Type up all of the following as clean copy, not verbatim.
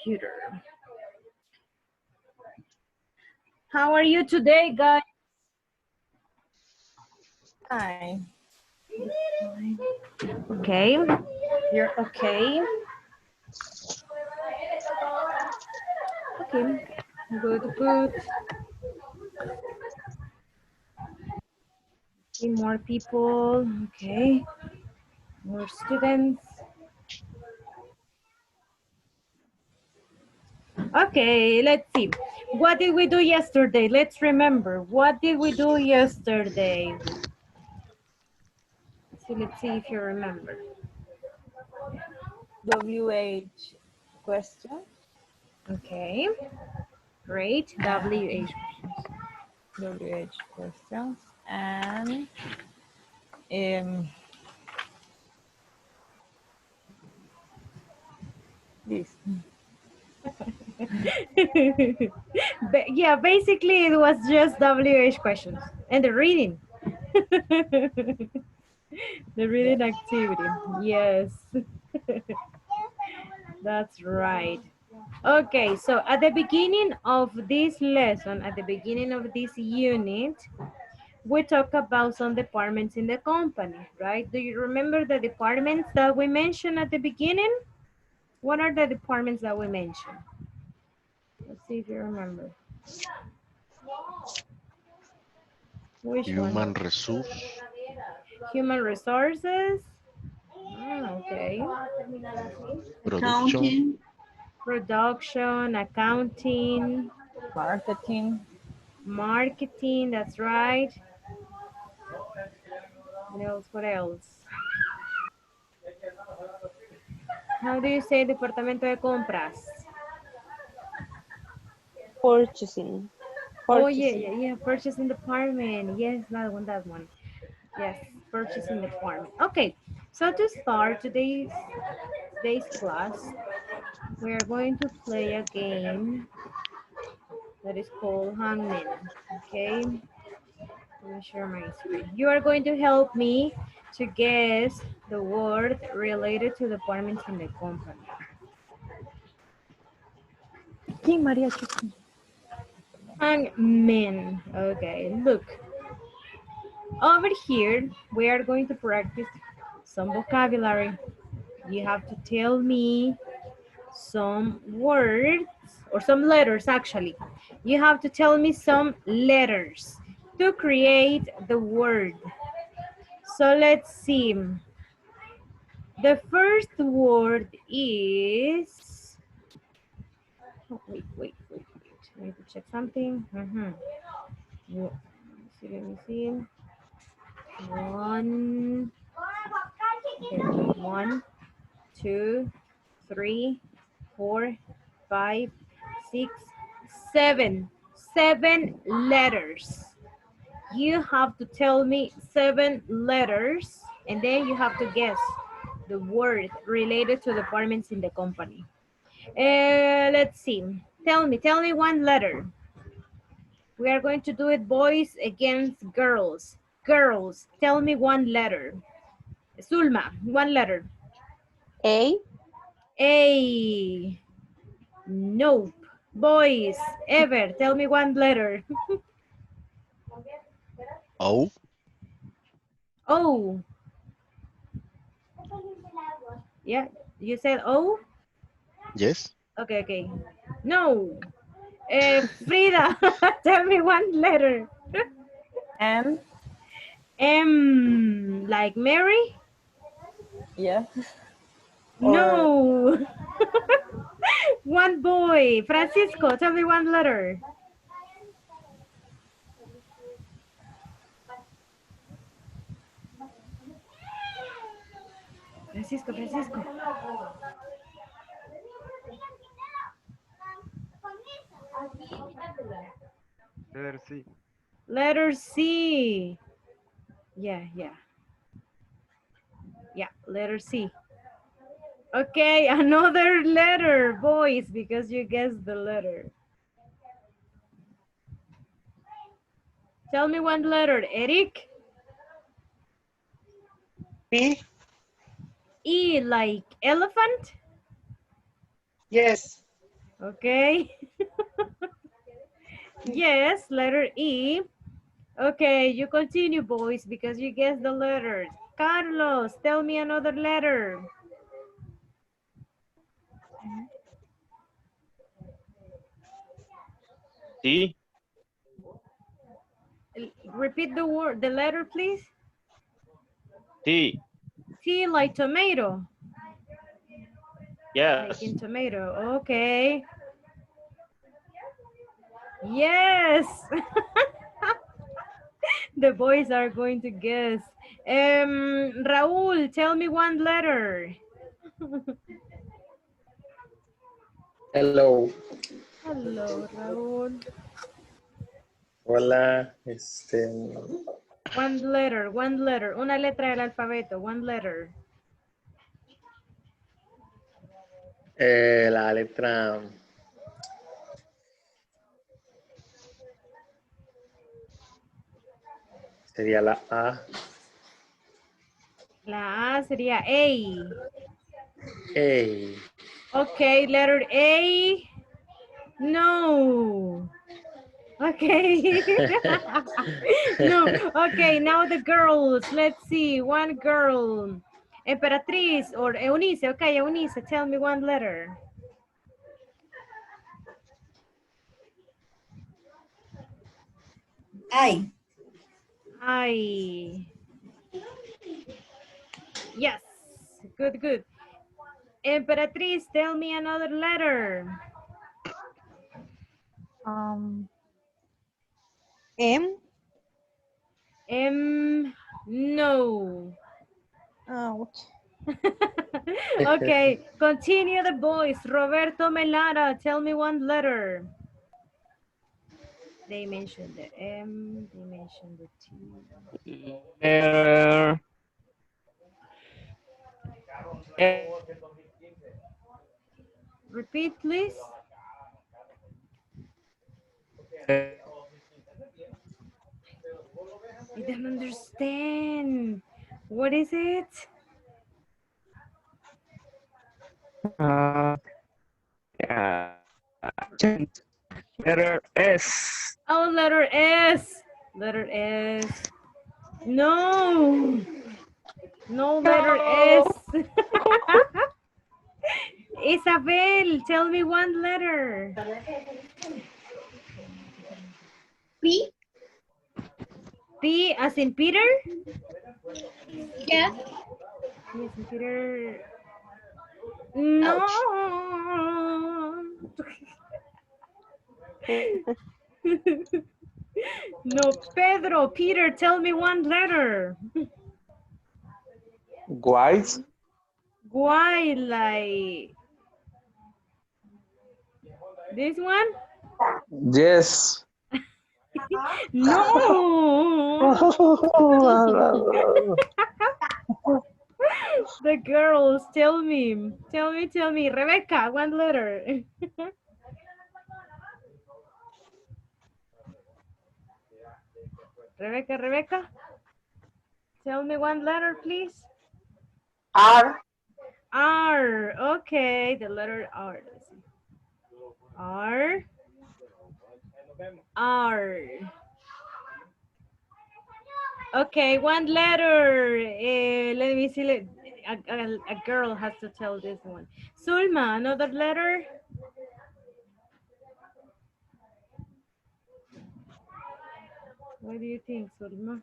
computer. How are you today, guys? Hi. Okay, you're okay. Okay, good, good. See more people. Okay, more students. Okay, let's see. What did we do yesterday? Let's remember. What did we do yesterday? So let's see if you remember. WH question. Okay, great. WH. WH questions. And this. Yeah, basically it was just WH questions and the reading. The Yeah. reading activity. Yes. That's right. Okay, so at the beginning of this lesson, at the beginning of this unit, we talk about some departments in the company, right? Do you remember the departments that we mentioned at the beginning? What are the departments that we mentioned? Let's see if you remember. Which one? Human resource, Human resources. Okay. production, Accounting, Production, accounting, Marketing. marketing, that's right. What else? What else? How do you say departamento de compras? purchasing, Oh, yeah, purchasing. yeah, yeah. Purchasing department. Yes, that one, that one. Yes, purchasing department. Okay, so to start today's class, we are going to play a game that is called Hangman. Okay, let me share my screen. You are going to help me to guess the word related to departments in the company. King Maria Chicken. Hangman. Okay, look. Over here, we are going to practice some vocabulary. You have to tell me some words or some letters actually. You have to tell me some letters to create the word. So let's see. The first word is, oh, wait. I need to check something. Let me see. One, okay, one, two, three, four, five, six, seven. 7 letters. You have to tell me 7 letters and then you have to guess the word related to departments in the company. Let's see. Tell me one letter. We are going to do it boys against girls. Girls, tell me one letter. Zulma, one letter. A, A. Nope. Boys, Ever, tell me one letter. O, O. Yeah, you said O? yes, Okay. No. Frida, tell me one letter. And M, like Mary? yeah. Or No. One boy. Francisco, tell me one letter. Francisco. Letter C. Letter C. Yeah, letter C. Okay, another letter, boys, because you guessed the letter. Tell me one letter, Eric. B, E, like elephant? yes. Okay. Yes, letter E. Okay, you continue, boys, because you guessed the letters. Carlos, tell me another letter. T. Repeat the word, the letter, please. T. T like tomato. Like Yes. in tomato. Okay. Yes. The boys are going to guess. Raúl, tell me one letter. Hello. Hello, Raúl. Hola. One letter. Una letra del alfabeto, one letter. La letra sería la A. La A sería A. A. Okay, letter A. No. Okay. No. Okay, now the girls. Let's see. One girl. Emperatriz or Eunice. Okay, Eunice, tell me one letter. I. I. Yes. Good, good. Emperatriz, tell me another letter. M. M. No. Ouch. Okay, continue the boys. Roberto Melara, tell me one letter. They mentioned the M, they mentioned the T. Letter. Repeat, please. I don't understand. What is it? Yeah. Letter S. Oh, letter S. Letter S. No. No letter S. Isabel, tell me one letter. P. P as in Peter? Yeah. P as in Peter. No. No, Pedro, Peter, tell me one letter. White. Why, like this one? Yes. No. The girls, tell me. Tell me. Rebecca, one letter. Rebecca. Tell me one letter, please. R. R. Okay, the letter R. Let's see. R. R. Okay, one letter. Let me see. A girl has to tell this one. Sulma, another letter. What do you think, Sulma?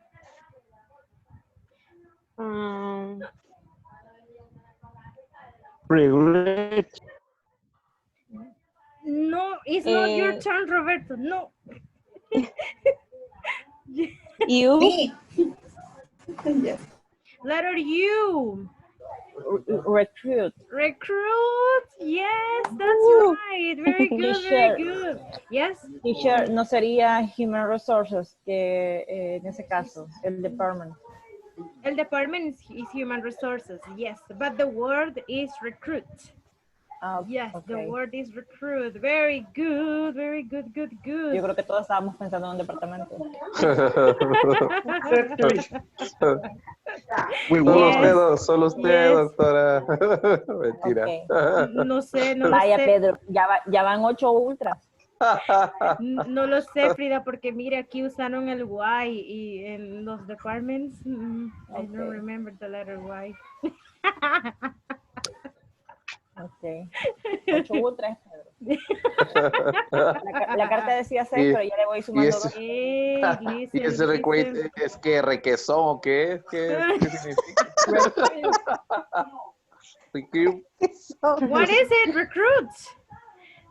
Regret. No, it's not your turn, Roberto. No. U. Me. Yes. Letter U. Recruit. Recruit. Yes, that's Woo. right. Very good, Teacher. very good. Yes. Teacher, no sería Human Resources, que en ese caso, el department. El department is human resources. Yes, but the word is recruit. Yes, Okay. the word is recruit. Very good, good. Yo creo que todos estábamos pensando en un departamento. Solo usted, Yes. doctora. Mentira. Ok. No sé, no lo Vaya, sé. Pedro, ya van 8 ultras. No lo sé, Frida, porque mire, aquí usaron el Y y en los departments, I don't Ok. remember the letter Y. Ok. 8 ultras, Pedro. La carta decía 6, Y- pero ya le voy sumando ese- 2. Hey, Y listen, ese listen. es que requesón, ¿o qué es? ¿Qué significa? Requiem. What is it? Recruit.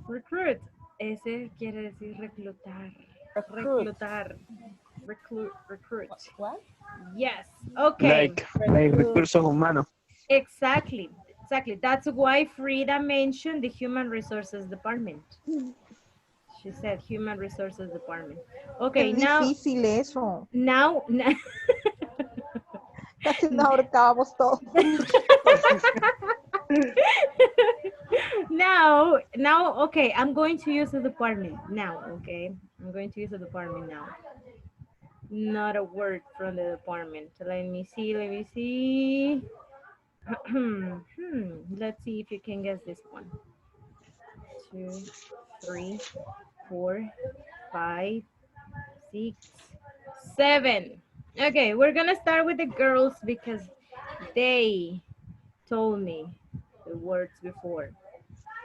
Recruit. Ese quiere decir reclutar. Reclutar. Recruit. What? Yes. Okay. Like recursos humanos. Exactly. That's why Frida mentioned the Human Resources Department. She said Human Resources Department. Okay, Es now, difícil eso. now, Casi nos ahorcábamos todos. now, okay, I'm going to use the department now, okay? I'm going to use the department now. Not a word from the department. Let me see. Let's see if you can guess this one. 2, 3, 4, 5, 6, 7. Okay, we're gonna start with the girls because they told me the words before.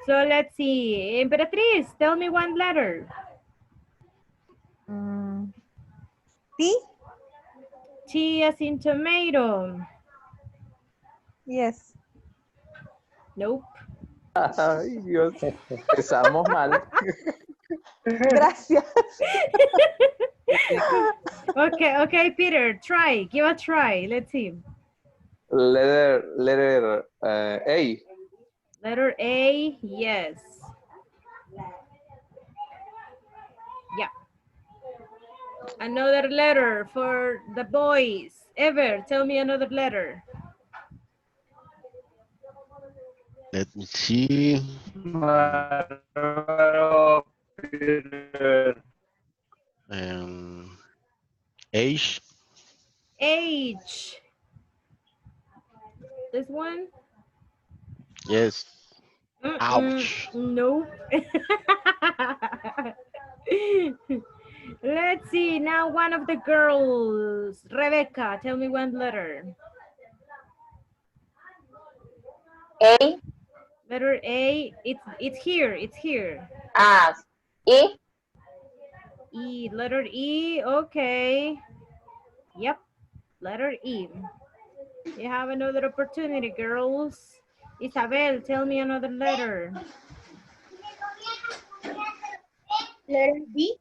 So let's see. Emperatriz, tell me one letter. ¿Sí? T as in tomato. Yes. Nope. Ay, Dios. Empezamos mal. Gracias. Okay, Peter, try. Give a try. Let's see. Letter A. Letter A, yes. Yeah. Another letter for the boys. Ever, tell me another letter. Let me see. Age. H. This one? Yes. Ouch. Nope. Let's see. Now one of the girls. Rebecca, tell me one letter. A. Letter A. It's here. It's here. E. E. Letter E. Okay. Yep. Letter E. You have another opportunity, girls. Isabel, tell me another letter. Letter B.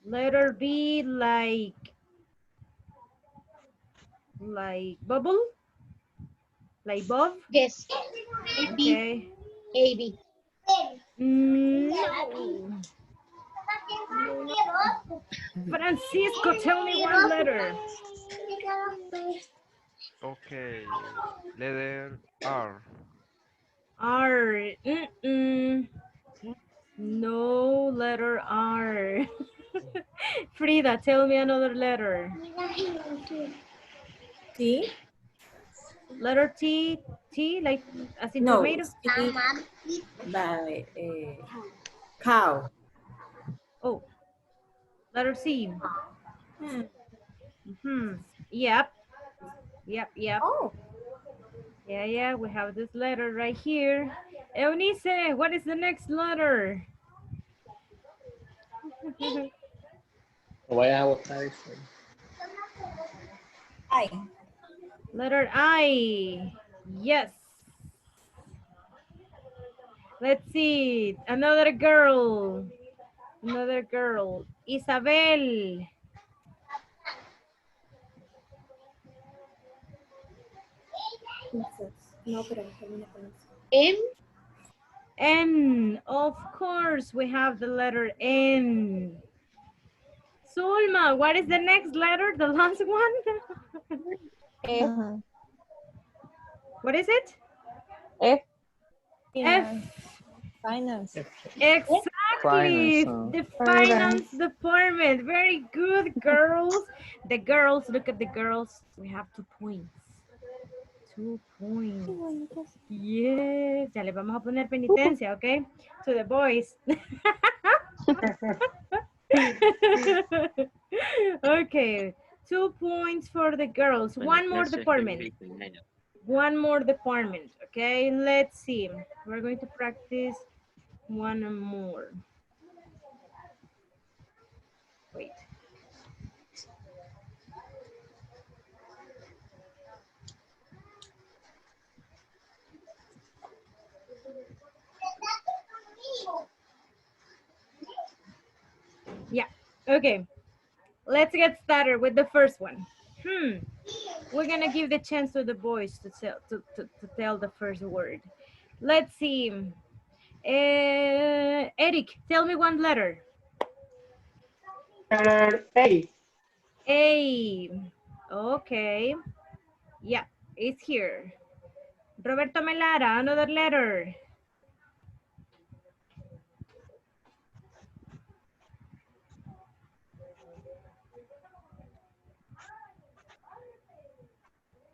Letter B, like bubble? Like Bob? Yes. Okay. A. B. No. Francisco, tell me one letter. Okay. Letter R. R. No letter R. Frida, tell me another letter. T. Letter T. T, like as in No, tomato? T by cow. Oh, letter C. Yep. Oh, Yeah, we have this letter right here. Eunice, what is the next letter? Voy a botar eso. I. Letter I. Yes. Let's see. Another girl. Isabel. No, pero termina con eso. M. N. Of course, we have the letter N. Sulma, what is the next letter? The last one? F. What is it? F. F. Finance. Exactly. Exactly. Finance, The finance department. Very good, girls. The girls, look at the girls. We have 2 points. 2 points. Yes. Ya le vamos a poner penitencia, okay? To the boys. Okay. 2 points for the girls. One more department. One more department. Okay, let's see. We're going to practice one more. Wait. Yeah, okay. Let's get started with the first one. We're gonna give the chance to the boys to tell the first word. Let's see. Eric, tell me one letter. Letter A. A. Okay. Yeah, it's here. Roberto Melara, another letter.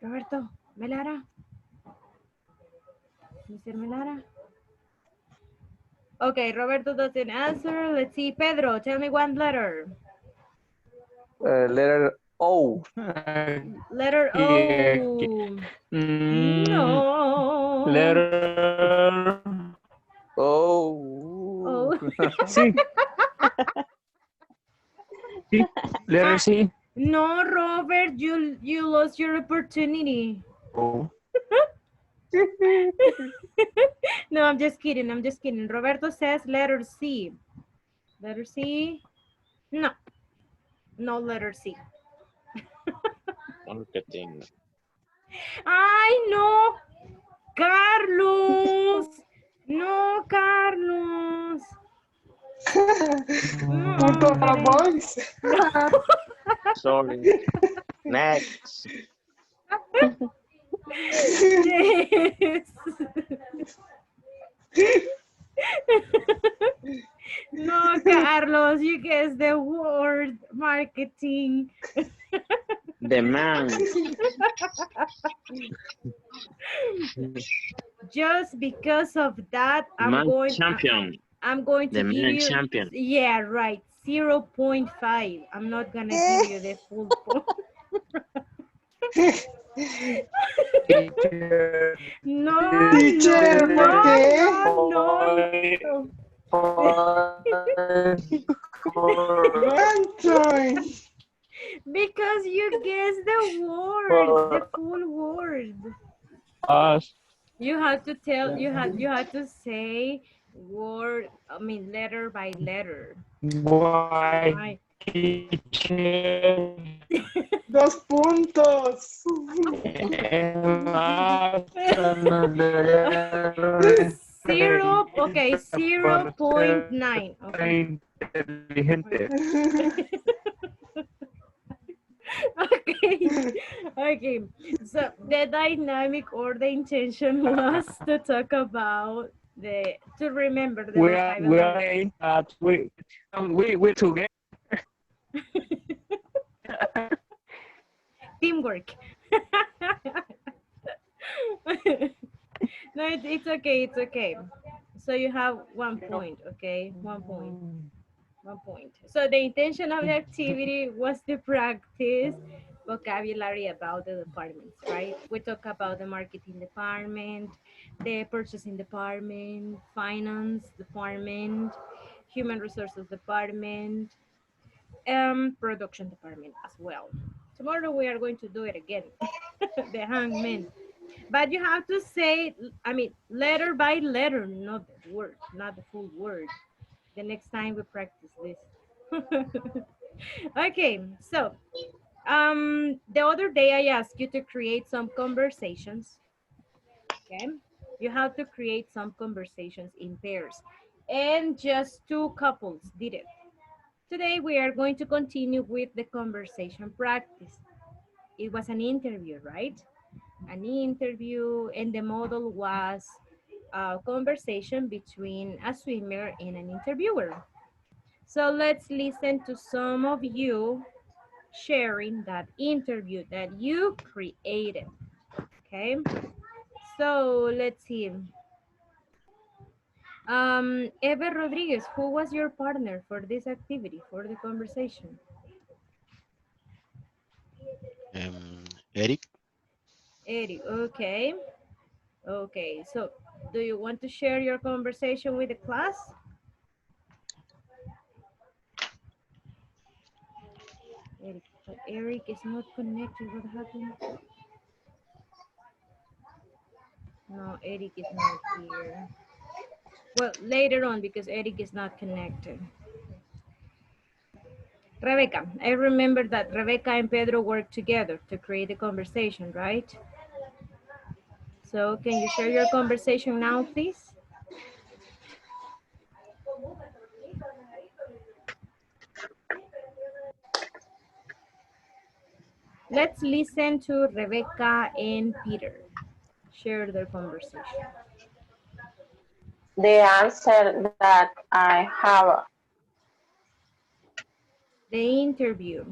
Roberto Melara. Mr. Melara. Okay, Roberto doesn't answer. Let's see. Pedro, tell me one letter. letter O. Letter Aquí. O. No. Letter. Oh. Oh. Sí. Sí. Letter C. No, Robert, you lost your opportunity. Oh. No, I'm just kidding. I'm just kidding. Roberto says letter C. Letter C. No. No letter C. Marketing. I know. Carlos. No, Carlos. No, hombre. Sorry. Next. Yes. No, Carlos, you guessed the word marketing. The man. Just because of that, I'm Man going champion. I'm going to The give man you champion. yeah, right. 0.5. I'm not gonna give you the full point. No, Teacher, no, ¿por qué? no, One time. because you guessed the word, the full word. You had to tell, you had to say word, I mean letter by letter. Why? Right. Teacher. 2 puntos. Okay, 0.9. Okay. Inteligente. Okay. Okay. So the dynamic or the intention was to talk about to remember the vocabulary. We're together. Teamwork. No, it's okay. It's okay. So you have 1 point. Okay, 1 point. 1 point. So the intention of the activity was to practice vocabulary about the departments, right? We talk about the marketing department, the purchasing department, finance department, human resources department, production department as well. Tomorrow we are going to do it again, the hangman. But you have to say, I mean, letter by letter, not the word, not the full word. The next time we practice this. Okay, so the other day I asked you to create some conversations. Okay, you have to create some conversations in pairs, and just 2 couples did it. Today we are going to continue with the conversation practice. It was an interview, right? An interview, and the model was conversation between a swimmer and an interviewer. So let's listen to some of you sharing that interview that you created. Okay, so let's see. Eva Rodriguez, who was your partner for this activity, for the conversation? Eric. Eric, okay. Okay, so do you want to share your conversation with the class? Eric, but Eric is not connected. What happened? No, Eric is not here. Well, later on because Eric is not connected. Rebecca, I remember that Rebecca and Pedro worked together to create the conversation, right? So can you share your conversation now, please? Let's listen to Rebecca and Peter share their conversation. The answer that I have. The interview.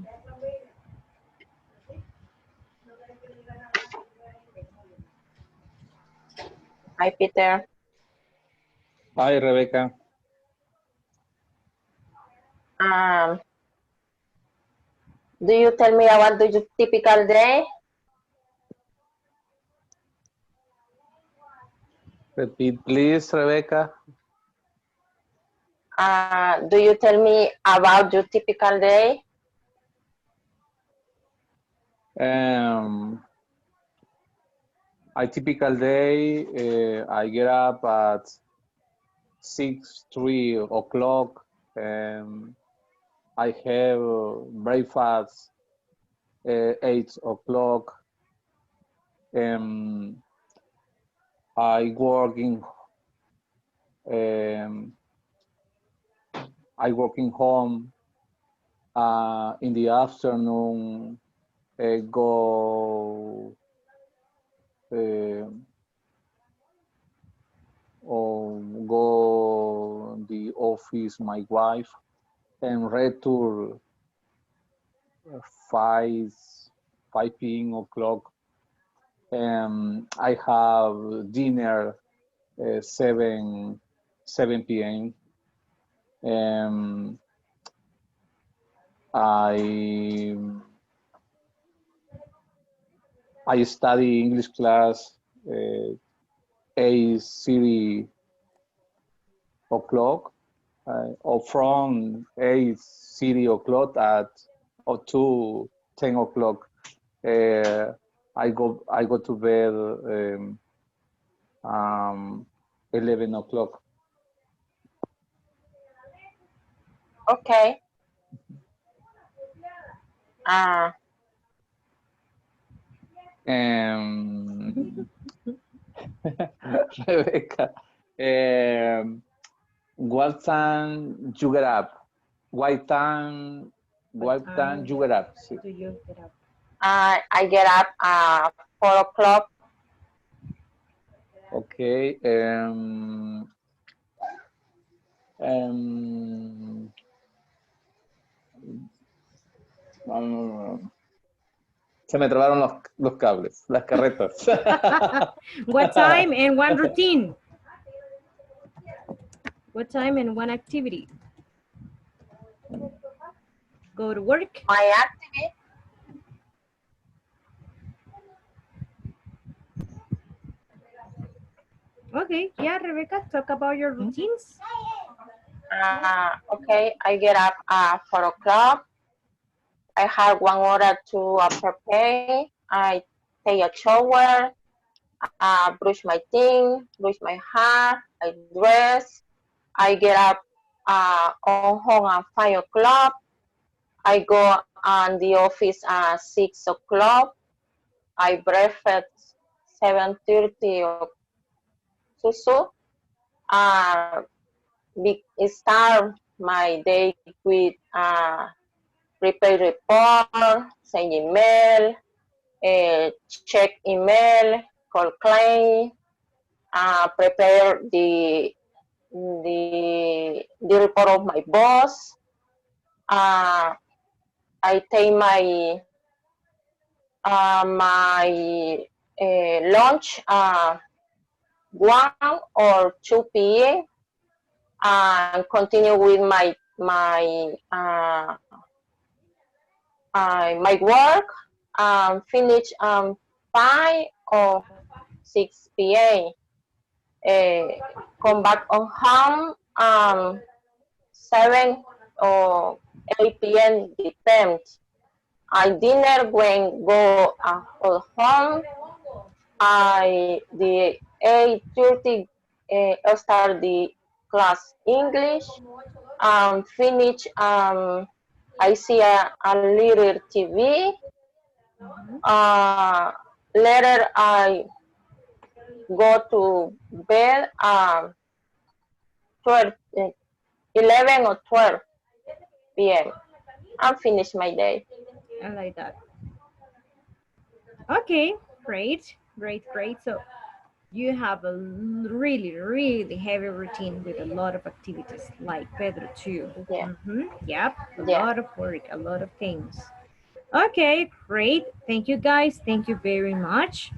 Hi, Peter. Hi, Rebecca. Do you tell me about your typical day? Repeat, please, Rebecca. Do you tell me about your typical day? A typical day, I get up at 3 o'clock. I have breakfast 8 o'clock. I work in home. In the afternoon, go the office, my wife, and return 5 p.m. o'clock. I have dinner 7 p.m. I study English class 8:30 o'clock, or from 8:30 o'clock to 10 o'clock. I go to bed 11 o'clock. Okay. Rebecca, what time you get up? What time you get up? Do you get up? I get up at 4 o'clock. Okay. Se me trabaron los cables, las carretas. What time and one routine? What time and one activity? Go to work. My activity. Okay, yeah, Rebecca, talk about your routines. Okay, I get up at 4 o'clock. I have 1 hour to prepare. I take a shower, brush my teeth, brush my hair, I dress. I get up on home at 5 o'clock. I go on the office at 6 o'clock. I breakfast 7:30 so. Start my day with prepare report, send email, check email, call client, prepare the report of my boss. I take my lunch 1 or 2 p.m. and continue with my work. Finish 5 or 6 p.m. Come back on home 7 or 8 p.m. depends. I dinner when go home. The 8:30 start the class English. Finish. I see a little TV. Later I go to bed 12, 11 or 12 p.m. and finish my day. I like that. Okay, great, great, great. So you have a really, really heavy routine with a lot of activities, like Pedro too. Yeah. Yep, a Yeah. lot of work, a lot of things. Okay, great. Thank you guys. Thank you very much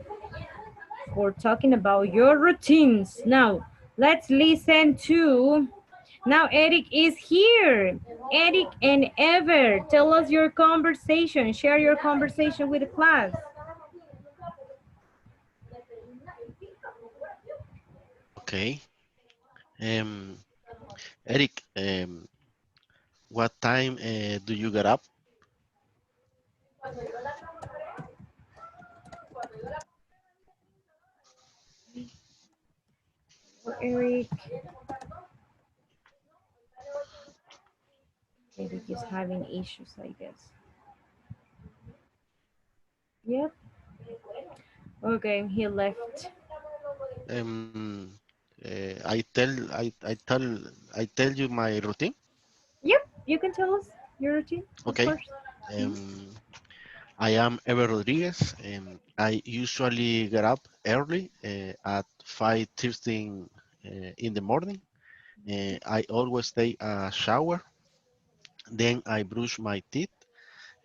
for talking about your routines. Now, let's listen to, now Eric is here. Eric and Ever, tell us your conversation. Share your conversation with the class. Okay. Eric, what time do you get up? Eric. Eric is having issues, I guess. Yep. Okay, he left. I tell you my routine. Yep, you can tell us your routine, Okay. of course. I am Ever Rodriguez, and I usually get up early at 5:30 in the morning. I always take a shower, then I brush my teeth,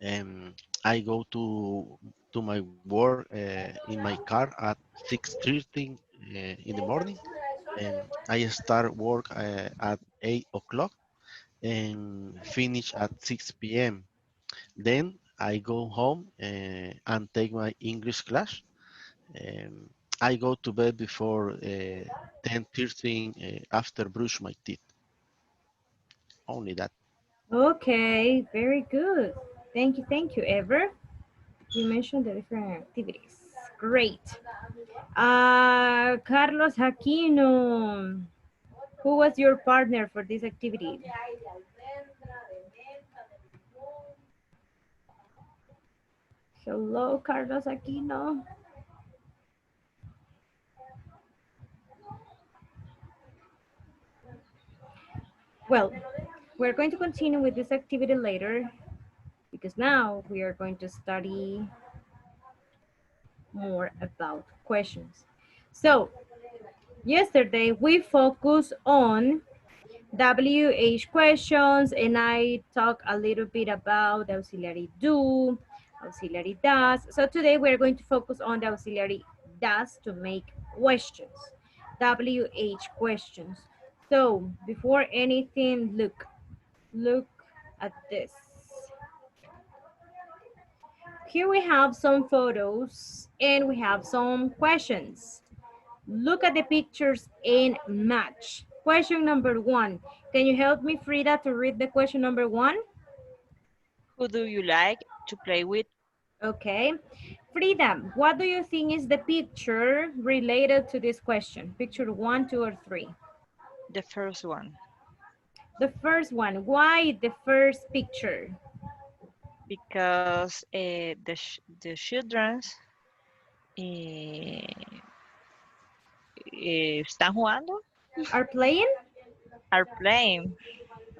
and I go to my work in my car at 6:30 in the morning, and I start work at 8 o'clock and finish at 6 p.m. Then I go home and take my English class. Um, I go to bed before 10:30 after brush my teeth. Only that. Okay, very good. Thank you, Ever. You mentioned the different activities. Great. Carlos Aquino, who was your partner for this activity? Hello, Carlos Aquino. Well, we're going to continue with this activity later because now we are going to study more about questions. So, yesterday we focused on WH questions and I talked a little bit about the auxiliary do, auxiliary does. So today we're going to focus on the auxiliary does to make questions, WH questions. So before anything, look at this. Here we have some photos and we have some questions. Look at the pictures and match. Question number 1. Can you help me, Frida, to read the question number 1? Who do you like to play with? Okay. Frida, what do you think is the picture related to this question? Picture 1, 2, or 3? The first one. The first one. Why the first picture? Because the children están jugando. Are playing? Are playing.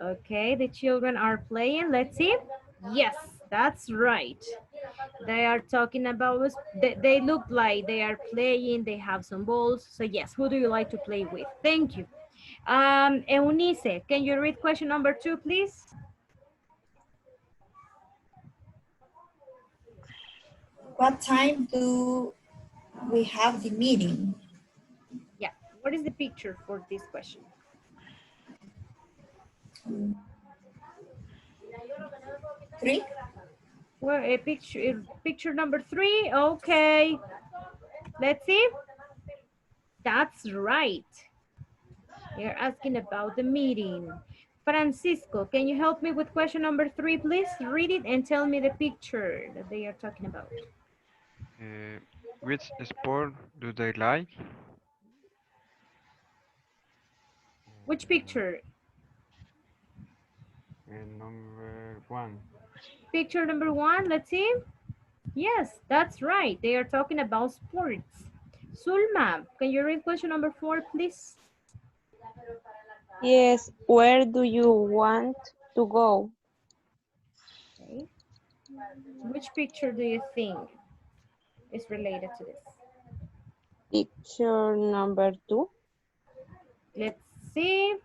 Okay, the children are playing. Let's see. Yes, that's right. They are talking about, they look like they are playing, they have some balls. So yes, who do you like to play with? Thank you. Eunice, can you read question number 2, please? What time do we have the meeting? Yeah, what is the picture for this question? Three? Well, a picture number 3, okay. Let's see. That's right. You're asking about the meeting. Francisco, can you help me with question number 3, please? Read it and tell me the picture that they are talking about. Which sport do they like? Which picture? Number 1. Picture number 1, let's see. Yes, that's right. They are talking about sports. Sulma, can you read question number 4, please? Yes, where do you want to go? Okay. Which picture do you think is related to this? Picture number 2. Let's see.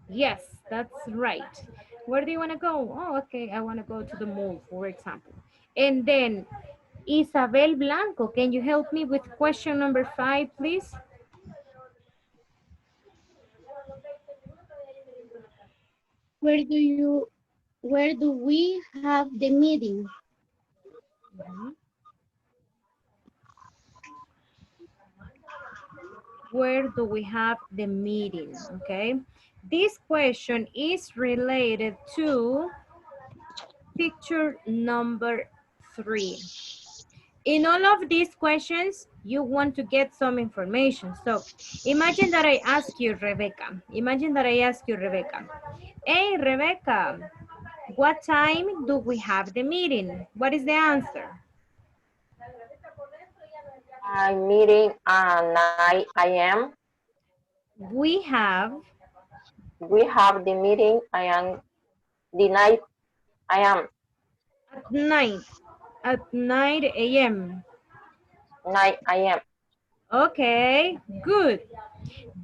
Yes, that's right. Where do you want to go? Oh, okay, I want to go to the mall, for example. And then, Isabel Blanco, can you help me with question number 5, please? Where do we have the meeting? Where do we have the meeting? Okay. This question is related to picture number 3. In all of these questions, you want to get some information. So imagine that I ask you, Rebecca. Imagine that I ask you, Rebecca. Hey, Rebecca, what time do we have the meeting? What is the answer? I'm meeting at 9 a.m. We have the meeting. The night I am at 9 a.m. 9 a.m. Okay, good.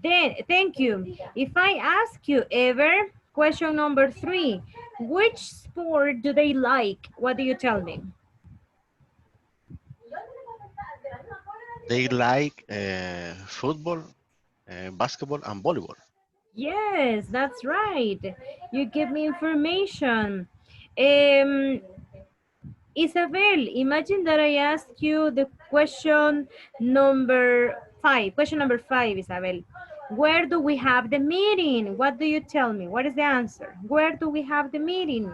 Then, thank you. If I ask you ever, question number 3, which sport do they like? What do you tell me? They like football, basketball, and volleyball. Yes, that's right. You give me information. Isabel, imagine that I ask you the question number 5. Question number 5, Isabel. Where do we have the meeting? What do you tell me? What is the answer? Where do we have the meeting?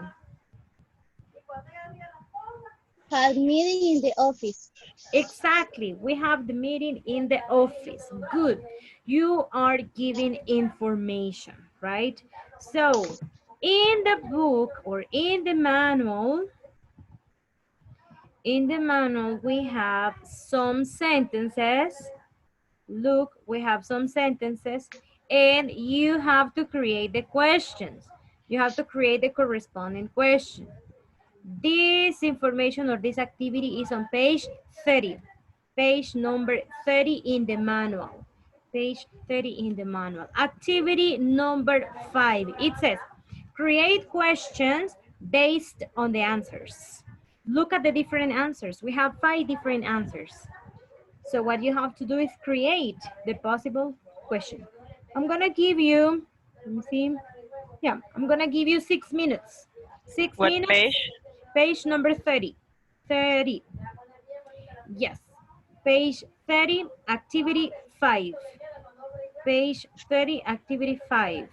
Have meeting in the office. Exactly. We have the meeting in the office. Good. You are giving information, right? So, in the book or in the manual, we have some sentences. Look, we have some sentences, and you have to create the questions. You have to create the corresponding question. This information or this activity is on page 30. Page number 30 in the manual. Page 30 in the manual. Activity number 5. It says, create questions based on the answers. Look at the different answers. We have 5 different answers. So what you have to do is create the possible question. I'm gonna give you, let me see. Yeah, I'm gonna give you 6 minutes. 6 What minutes. page? Page number 30. 30. Yes. Page 30, activity 5. Page 30, activity 5.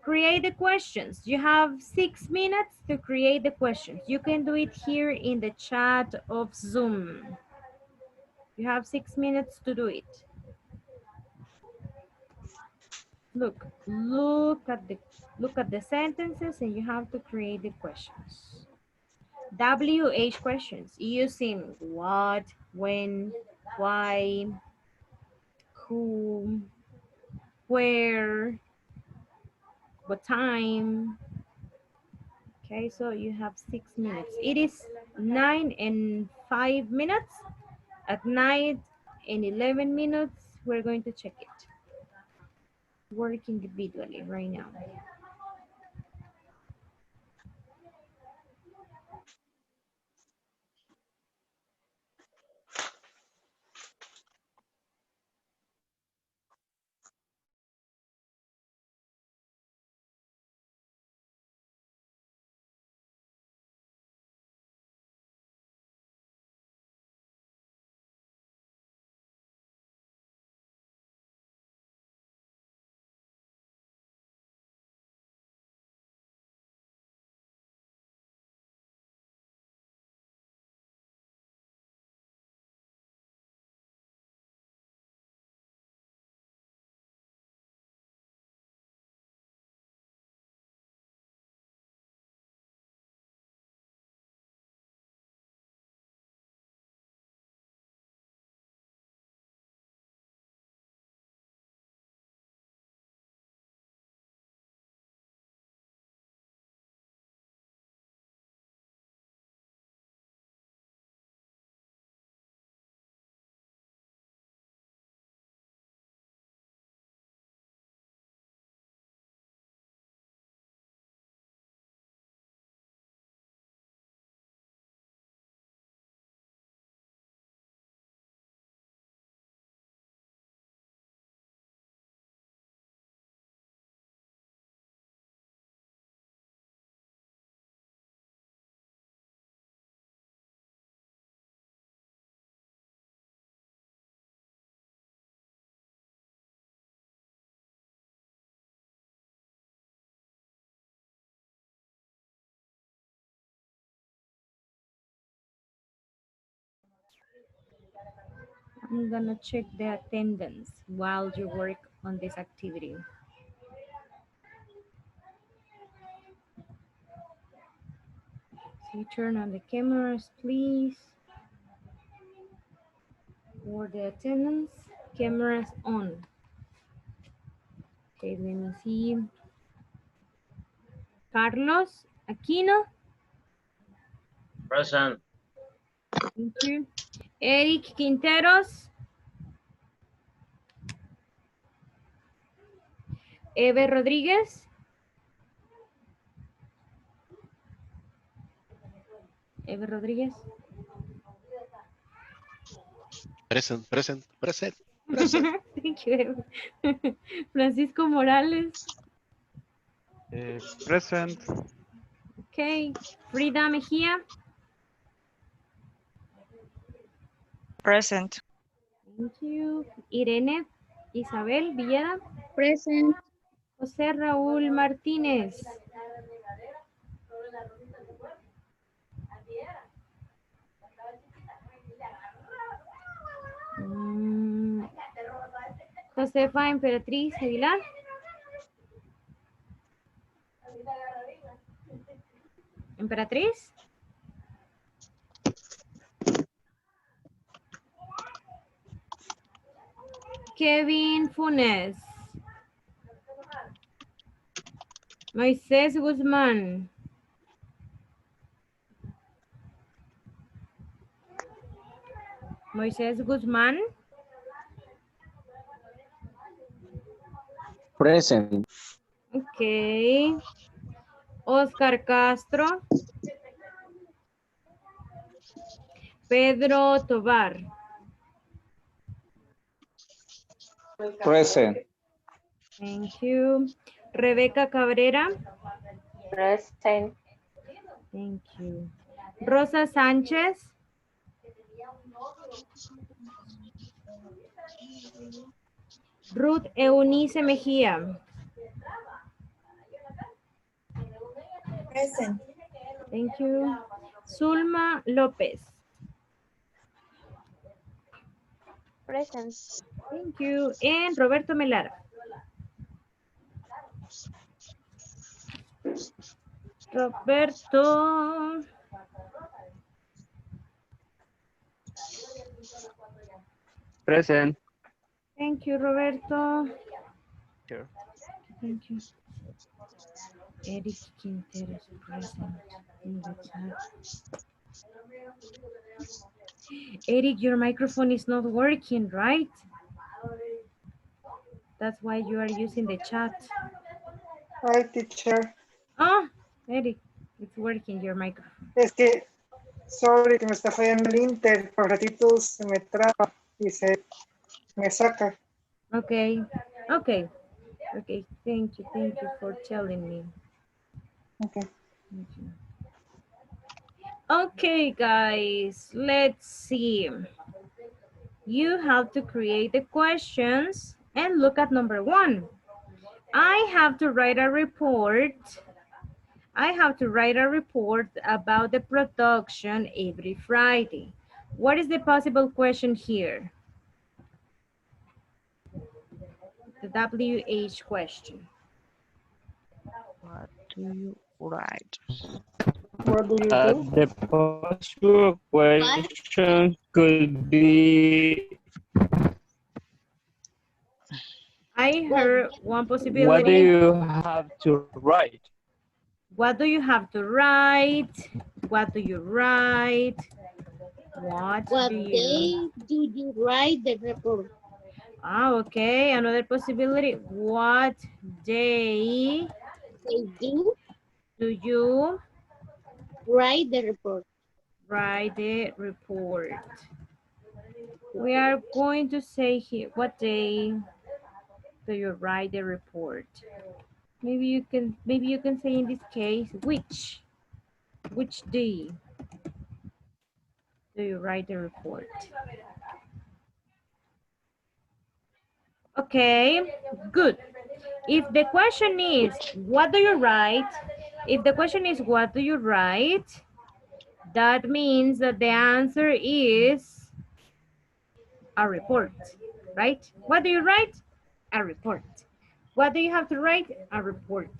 Create the questions. You have 6 minutes to create the questions. You can do it here in the chat of Zoom. You have 6 minutes to do it. Look at the sentences, and you have to create the questions. WH questions using what, when, why, who, where, what time. Okay, so you have 6 minutes. It is 9 and 5 minutes. At night in 11 minutes, we're going to check it. Work individually right now. I'm gonna check the attendance while you work on this activity. So you turn on the cameras, please. For the attendance, cameras on. Okay, let me see. Carlos Aquino. Present. Thank you. Eric Quinteros. Eve Rodríguez. Eve Rodríguez. Present, present, present. Thank you. Francisco Morales. Present. Okay. Frida Mejía. Present. Thank you. Irene Isabel Villeda. Present. José Raúl Martínez. Josefa Emperatriz Aguilar. Emperatriz. Kevin Funes. Moisés Guzmán. Moisés Guzmán. Present. Okay. Oscar Castro. Pedro Tobar. Present. Thank you. Rebeca Cabrera. Present. Thank you. Rosa Sánchez. Ruth Eunice Mejía. Present. Thank you. Zulma López. Present. Thank you. And Roberto Melara. Roberto. Present. Thank you, Roberto. Here. Thank you. Eric Quintero is present in the chat. Eric, your microphone is not working, right? That's why you are using the chat. Hi, teacher. Ah, Eric, it's working your microphone. Es que, sorry, que me está fallando el Inter. Por ratitos se me traba y se me saca. Okay, okay, okay. Thank you for telling me. Okay. Thank you. Okay, guys, let's see. You have to create the questions and look at number 1. I have to write a report. I have to write a report about the production every Friday. What is the possible question here? The WH question. What do you write? What do you do? The possible question could be, I heard one what do possibility. you have to write? What do you have to write? What do you write? What What do you... day do you write the report? Ah, okay. Another possibility. What day They do do you write the report. write the report? We are going to say here, what day do you write the report? Maybe you can say in this case, which day do you write the report? Okay, good. If the question is, what do you write? If the question is, what do you write? That means that the answer is a report, right? What do you write? A report. What do you have to write? A report.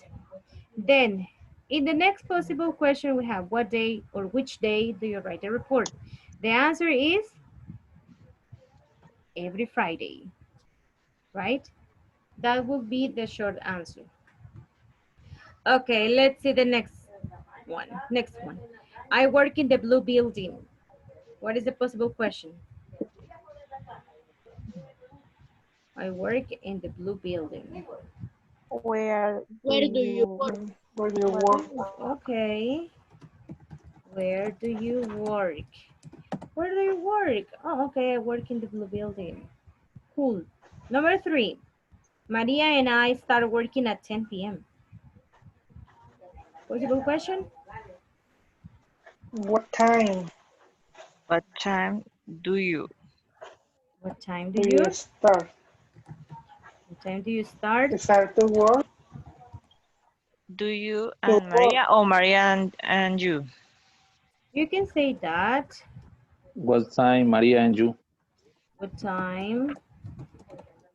Then, in the next possible question, we have what day or which day do you write a report? The answer is every Friday, right? That would be the short answer. Okay, let's see the next one. Next one. I work in the blue building. What is the possible question? I work in the blue building. Where do you work? Where do you work? Okay. Where do you work? Where do you work? Oh, okay, I work in the blue building. Cool. Number 3. Maria and I start working at 10 p.m. Possible question? What time What time do you? What time do do you you? start? What time do you start? Start to work? Do you To and Maria or Maria and you? You can say that. What time, Maria and you? What time?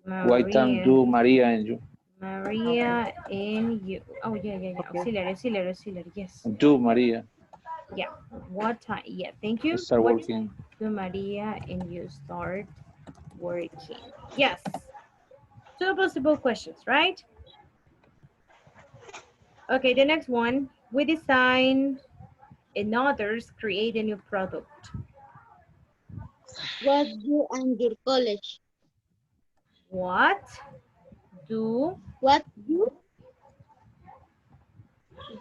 What time Maria. do Maria and you? Maria and you. Oh, yeah. Okay. Auxiliary, yes. Do Maria Yeah. What time? Yeah, thank you. start What working? time do Maria and you start working? Yes. 2 possible questions, right? Okay, the next one. We design and others create a new product. What you and your college? What do What you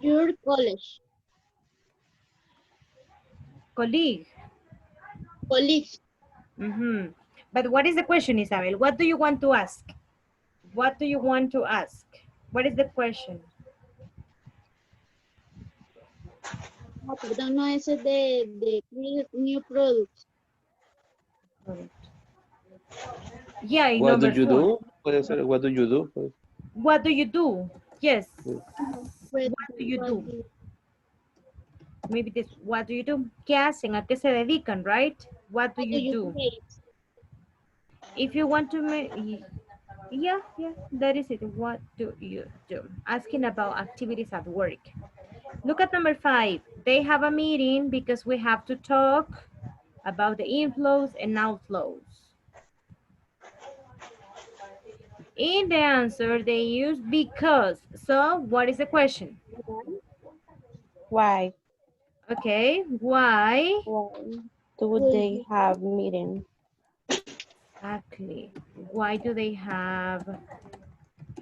your college? colleague? Colleagues. But what is the question, Isabel? What do you want to ask? What do you want to ask? What is the question? No, perdón, no, ese es de new products. Yeah, in What do number you 4. do? Puede ser, what do you do? What do you do? Yes. What do you do? Maybe this, what do you do? ¿Qué hacen? ¿A qué se dedican, right? What do you do? If you want to make, yeah, that is it. What do you do? Asking about activities at work. Look at number 5. They have a meeting because we have to talk about the inflows and outflows. In the answer, they use because. So, what is the question? Why? Okay, why? Do they have meeting? Exactly. Why do they have a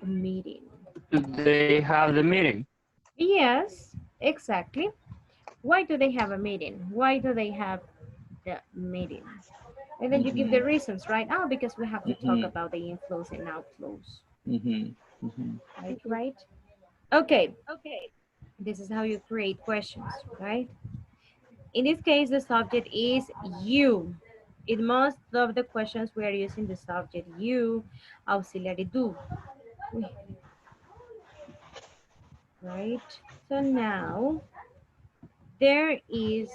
meeting? Do they have the meeting? Yes, exactly. Why do they have a meeting? Why do they have the meeting? And then you give the reasons, right? Oh, because we have to talk about the inflows and outflows. Right? Okay. This is how you create questions, right? In this case, the subject is you. In most of the questions, we are using the subject you, auxiliary do. Right? So now, there is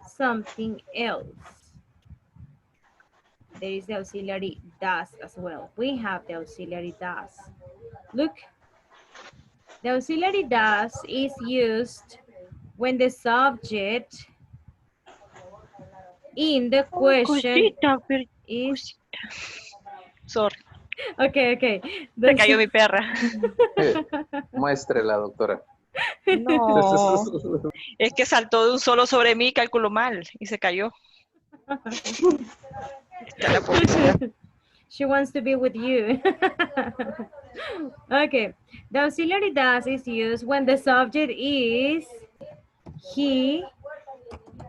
something else. There is the auxiliary does as well. We have the auxiliary does. Look, the auxiliary does is used when the subject in the question is... Sorry. Okay. Se cayó mi perra. Muéstrela, doctora. No. Es que saltó de un solo sobre mí, calculó mal y se cayó. She wants to be with you. Okay. The auxiliary does is used when the subject is he,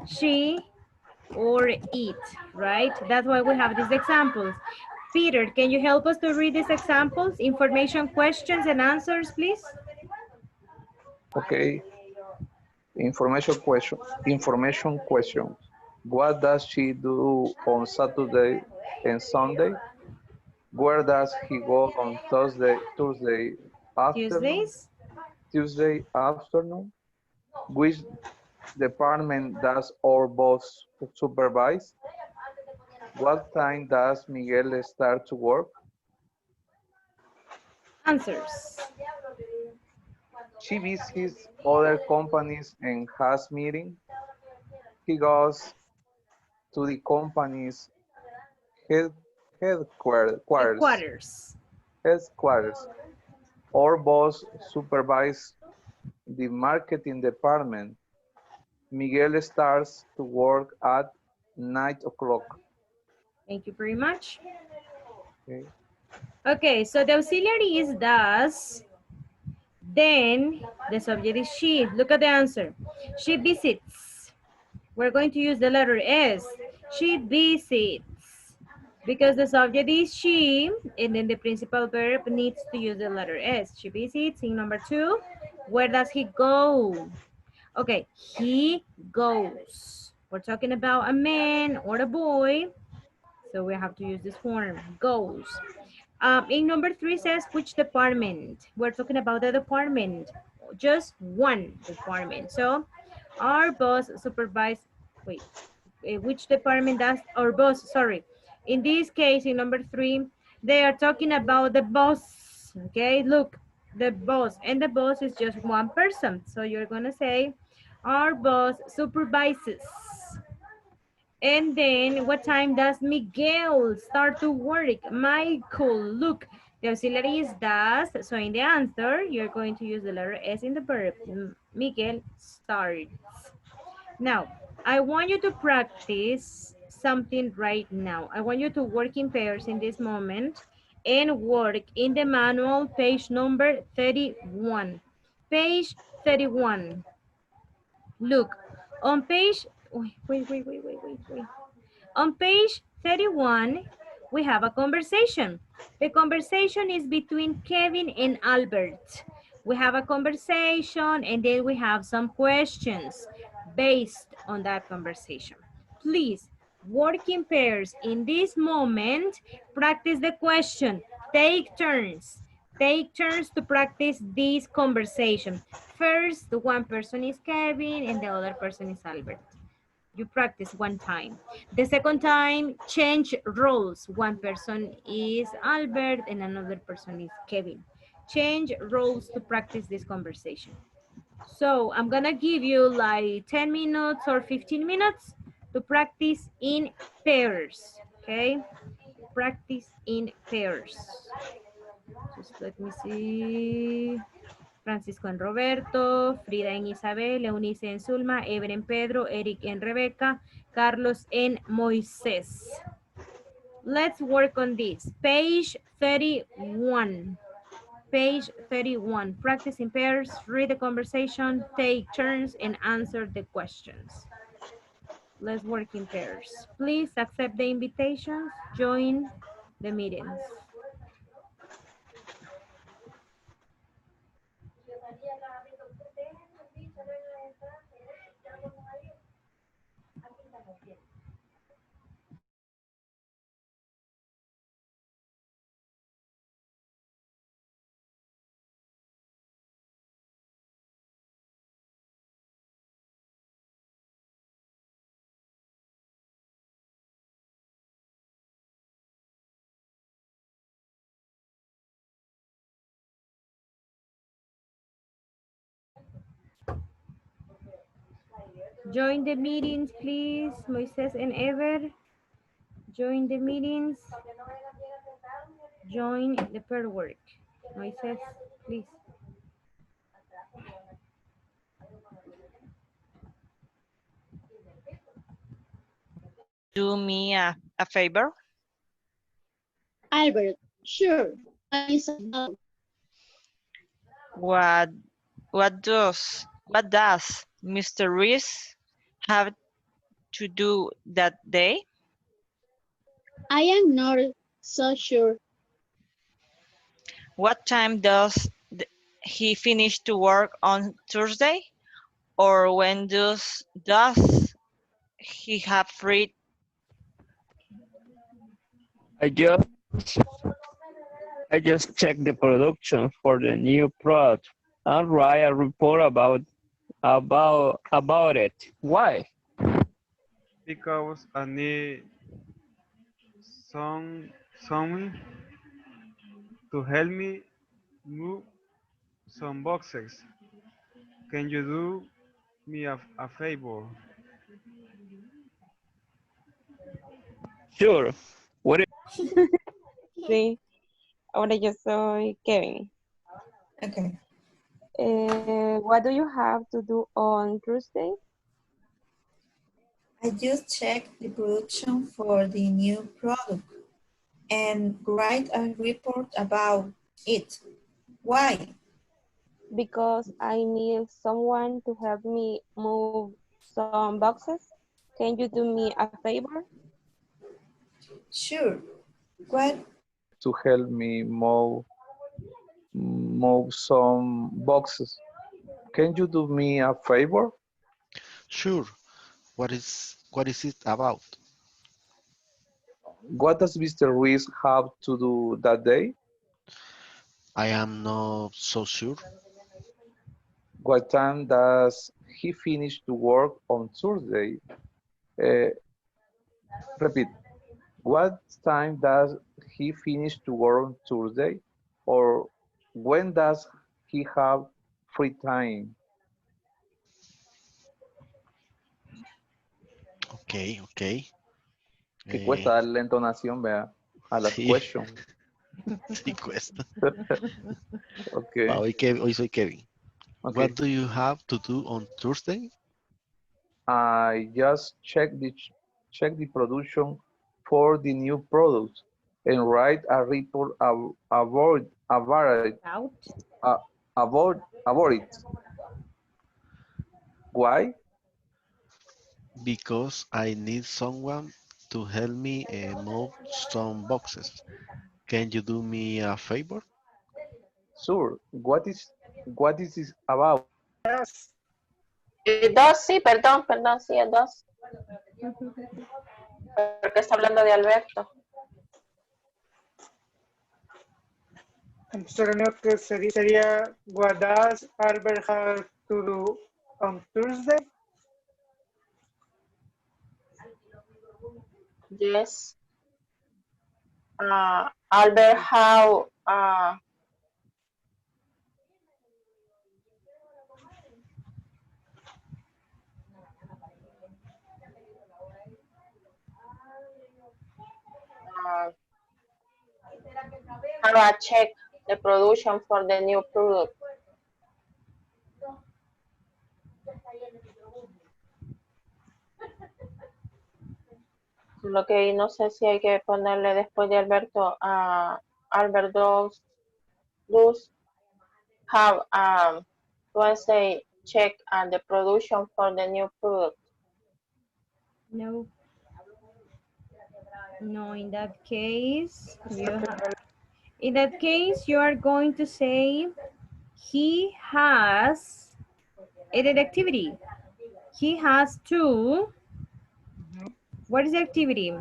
she, or it, right? That's why we have these examples. Peter, can you help us to read these examples? Information questions and answers, please. Okay. Information question. What does she do on Saturday and Sunday? Where does he go on Tuesday afternoon? Tuesdays? Tuesday afternoon? Which department does our boss supervise? What time does Miguel start to work? Answers. She visits other companies and has meetings. He goes to the company's headquarters. Our boss supervises the marketing department. Miguel starts to work at 9 o'clock. Thank you very much. Okay. Okay, so the auxiliary is does. Then the subject is she. Look at the answer. She visits. We're going to use the letter S. She visits. Because the subject is she, and then the principal verb needs to use the letter S. She visits. In number 2, where does he go? Okay, he goes. We're talking about a man or a boy, so we have to use this form, goes. In number 3 says which department? We're talking about the department, just one department. So our boss supervise, which department does our boss, sorry. In this case, in number 3, they are talking about the boss, okay? Look, the boss, and the boss is just one person. So you're gonna say, our boss supervises. And then what time does Miguel start to work? Michael, look, the auxiliary is does. So in the answer, you're going to use the letter S in the verb. Miguel starts. Now, I want you to practice something right now. I want you to work in pairs in this moment and work in the manual, page number 31. Page 31. Look, on page, wait. On page 31, we have a conversation. The conversation is between Kevin and Albert. We have a conversation and then we have some questions based on that conversation. Please, work in pairs. In this moment, practice the question. Take turns. Take turns to practice this conversation. First, one person is Kevin and the other person is Albert. You practice one time. The second time, change roles. One person is Albert and another person is Kevin. Change roles to practice this conversation. So I'm gonna give you like 10 minutes or 15 minutes to practice in pairs, okay? Practice in pairs. Just let me see. Francisco en Roberto, Frida en Isabel, Eunice en Zulma, Ever en Pedro, Eric en Rebeca, Carlos en Moisés. Let's work on this. Page 31. Page 31. Practice in pairs, read the conversation, take turns, and answer the questions. Let's work in pairs. Please accept the invitations, join the meetings. Join the meetings, please. Moises and Ever. Join the meetings. Join the pair work. Moises, please. Do me a favor. Albert, sure. Is about What does Mr. Reese have to do that day? I am not so sure. What time does he finish to work on Thursday? Or when does he have free? I just check the production for the new product and write a report about it. Why? Because I need someone to help me move some boxes. Can you do me a favor? Sure. What is Sí, ahora yo soy Kevin. Okay. What do you have to do on Tuesday? I just checked the production for the new product and write a report about it. Why? Because I need someone to help me move some boxes. Can you do me a favor? Sure. What? To help me move some boxes. Can you do me a favor? Sure. What is it about? What does Mr. Reese have to do that day? I am not so sure. What time does he finish to work on Thursday? Repeat. What time does he finish to work on Thursday? Or when does he have free time? Okay, okay. Que cuesta darle entonación, vea, a las Sí, questions. sí cuesta. Okay. Hoy soy Kevin. Okay. What do you have to do on Thursday? I just check the production for the new product and write a report about it. Why? Because I need someone to help me move some boxes. Can you do me a favor? Sure. What is this about? Yes. Dos, sí, perdón, sí, es dos. Porque está hablando de Alberto. Entonces, lo único que sería, what does Albert have to do on Thursday? Yes. Albert, how I check the production for the new product. Lo que no sé si hay que ponerle después de Alberto a Albert does have Wednesday check on the production for the new product. No. No, in that case, you are going to say he has an activity. He has to. What is the activity?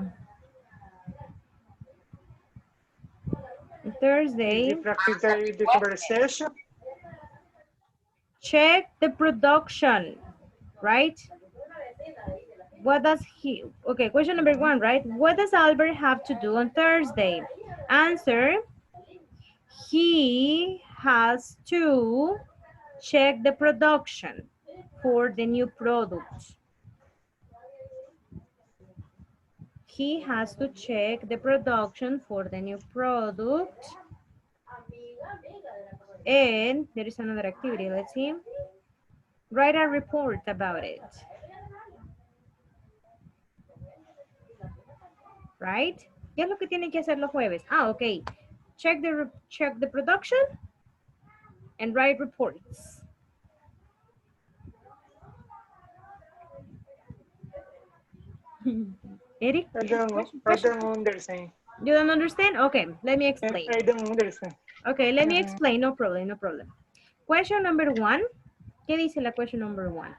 Thursday. Practice the conversation. Check the production, right? What does he, okay, question number one, right? What does Albert have to do on Thursday? Answer, he has to check the production for the new product. He has to check the production for the new product. And there is another activity, let's see. Write a report about it. Right? ¿Qué es lo que tienen que hacer los jueves? Ah, ok. Check the production and write reports. Eric? I don't understand. You don't understand? Okay, let me explain. I don't understand. Okay, let me explain. No problem, no problem. Question number one. ¿Qué dice la question number one?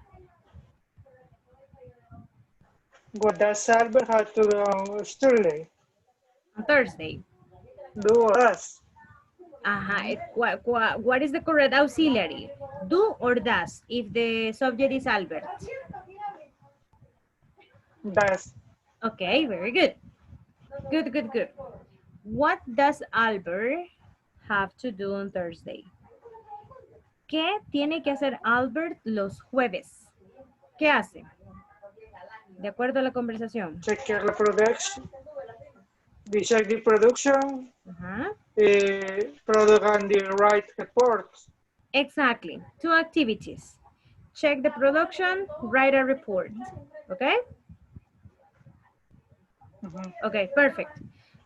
What does Albert have to do on Thursday? On Thursday. Do or does? What is the correct auxiliary? Do or does if the subject is Albert? Does. Okay, very good. Good. What does Albert have to do on Thursday? ¿Qué tiene que hacer Albert los jueves? ¿Qué hace? De acuerdo a la conversación. Check the production. Check the production. Product and the right reports. Exactly. Two activities. Check the production, write a report. Okay? Okay, perfect.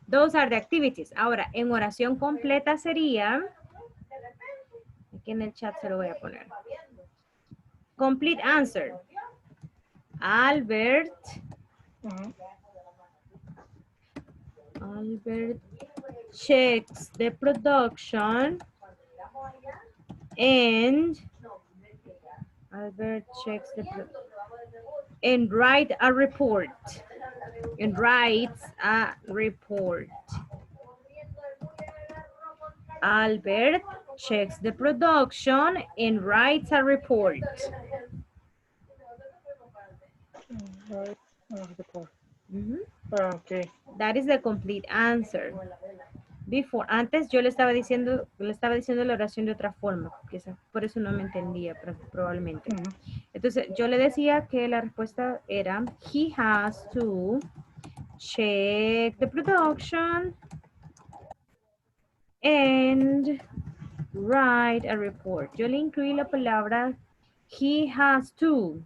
Those are the activities. Ahora, en oración completa sería, aquí en el chat se lo voy a poner. Complete answer. Albert checks the production and write a report. And writes a report. Albert checks the production and writes a report. Okay. That is the complete answer. Before, antes yo le estaba diciendo la oración de otra forma, por eso no me entendía probablemente. Entonces yo le decía que la respuesta era he has to check the production and write a report. Yo le incluí la palabra he has to.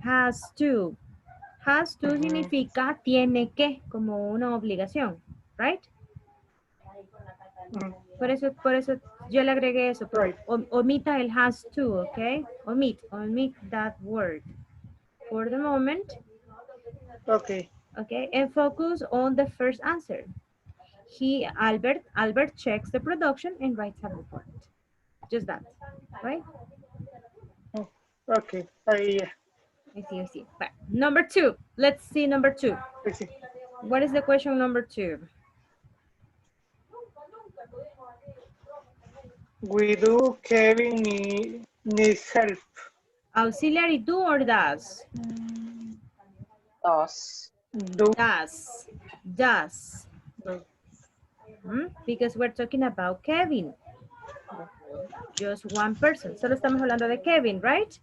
Has to significa tiene que, como una obligación, right? Por eso yo le agregué eso. Omita el has to, okay? Omit that word. For the moment. Okay. Okay, and focus on the first answer. Albert checks the production and writes a report. Just that, right? Okay. I see. But number two. Let's see number two. What is the question number two? We do. Kevin needs help. Auxiliary do or does? Does. Does. Because we're talking about Kevin. Just one person. Solo estamos hablando de Kevin, right?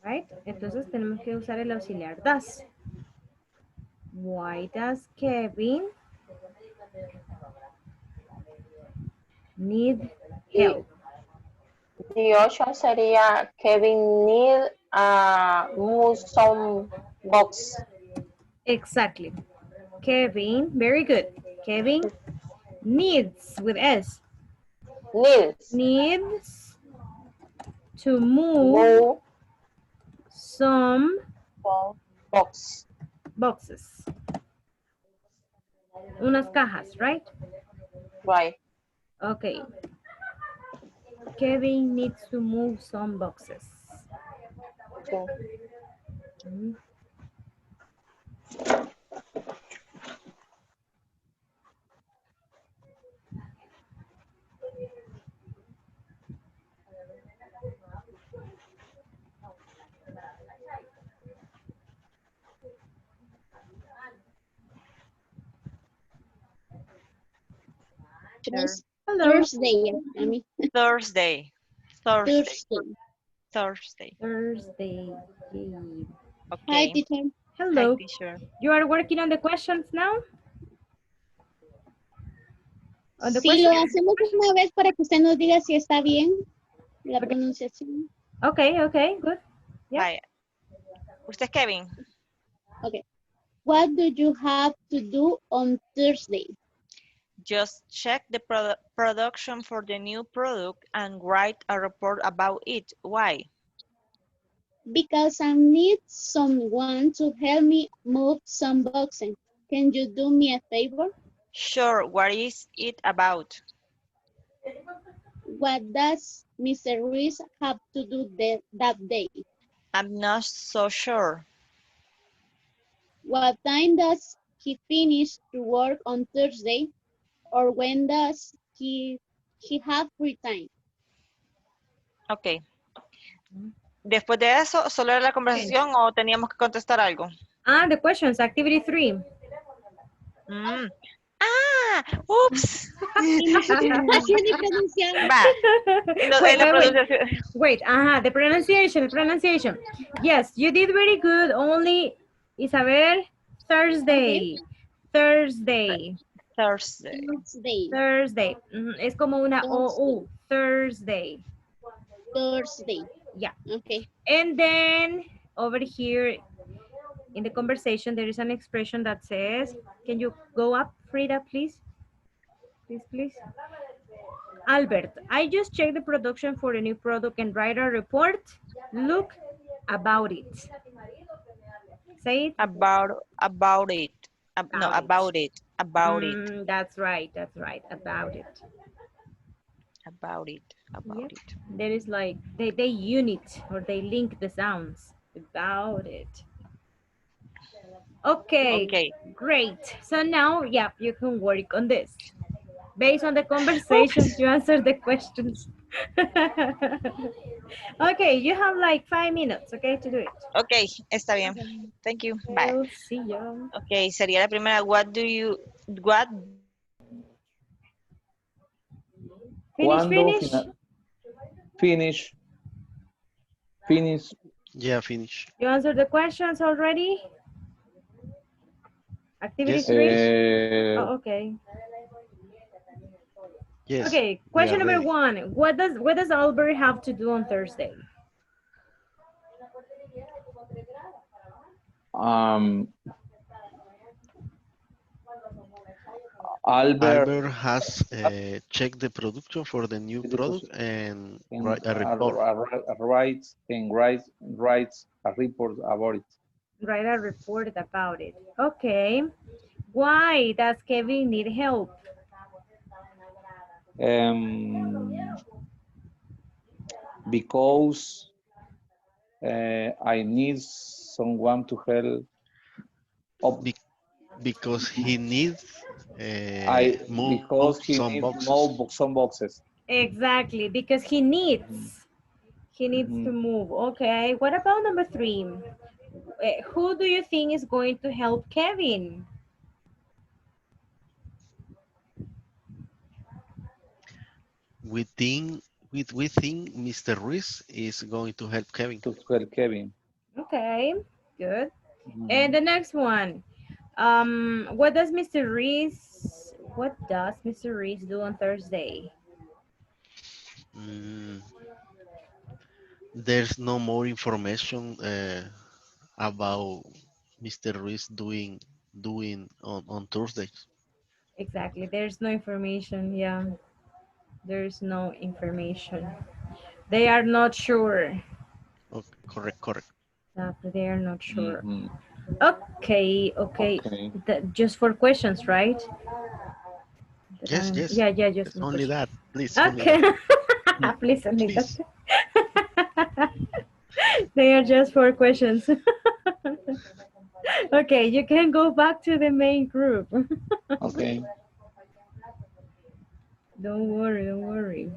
Right? Entonces tenemos que usar el auxiliar does. Why does Kevin need help? The option sería Kevin need move some box. Exactly. Kevin, very good. Kevin needs with S. Needs to move some boxes. Unas cajas, right? Right. Okay. Kevin needs to move some boxes. Okay. Mm. Thursday. I mean, Thursday. Thursday. Thursday. Thursday. Thursday. Hi, Okay. teacher. Hello. Hi, teacher. You are working on the questions now? On the Sí, lo questions? hacemos una vez para que usted nos diga si está bien la pronunciación. Okay, okay, good. Yeah. Vaya. ¿Usted es Kevin? Okay. What do you have to do on Thursday? Just check the production for the new product and write a report about it. Why? Because I need someone to help me move some boxes. Can you do me a favor? Sure. What is it about? What does Mr. Reese have to do that day? I'm not so sure. What time does he finish to work on Thursday? Or when does he have free time? Ok. Después de eso, ¿solo era la conversación o teníamos que contestar algo? Ah, the questions, activity 3. Ah, oops. Va. No, Wait, la wait, pronunciación. wait. The pronunciation. Yes, you did very good. Only, Isabel, Thursday. Thursday. Thursday. Es como una O-U. Thursday. Thursday. Yeah. Okay. And then over here in the conversation, there is an expression that says, can you go up, Frida, please? Please. Albert, I just checked the production for a new product and write a report. Look about it. Say it. About it. No, about it. About it. That's right. About it. About it. About it. There is like, they unit or they link the sounds. About it. Okay, great. So now, yeah, you can work on this. Based on the conversations, you answer the questions. Okay, you have like 5 minutes, okay, to do it. Ok, está bien. Thank you. Bye. We'll see you. Ok, sería la primera. Finish. Yeah, finish. You answered the questions already? Activity Yes. 3? Oh, okay. Yes. Okay, we question are number ready. 1. What does Albert have to do on Thursday? Albert has checked the production for the new product and write a report. Writes a report about it. Write a report about it. Okay. Why does Kevin need help? Because I need someone to help. Because he needs some boxes. Exactly, because he needs to move. Okay, what about number 3? Who do you think is going to help Kevin? We think Mr. Reese is going to help Kevin. Okay, good. And the next one. What does Mr. Reese do on Thursday? there's no more information about Mr. Ruiz doing on Thursdays. Exactly. There's no information. Yeah. There's no information. They are not sure. Okay, correct. Exactly. They are not sure. Mhm. Okay. Okay. Okay. Just for questions, right? Yes. Yeah. Just It's for only questions. that, please. Only that. Okay. Please only that. Please. They are just for questions. Okay, you can go back to the main group. Okay. Don't worry.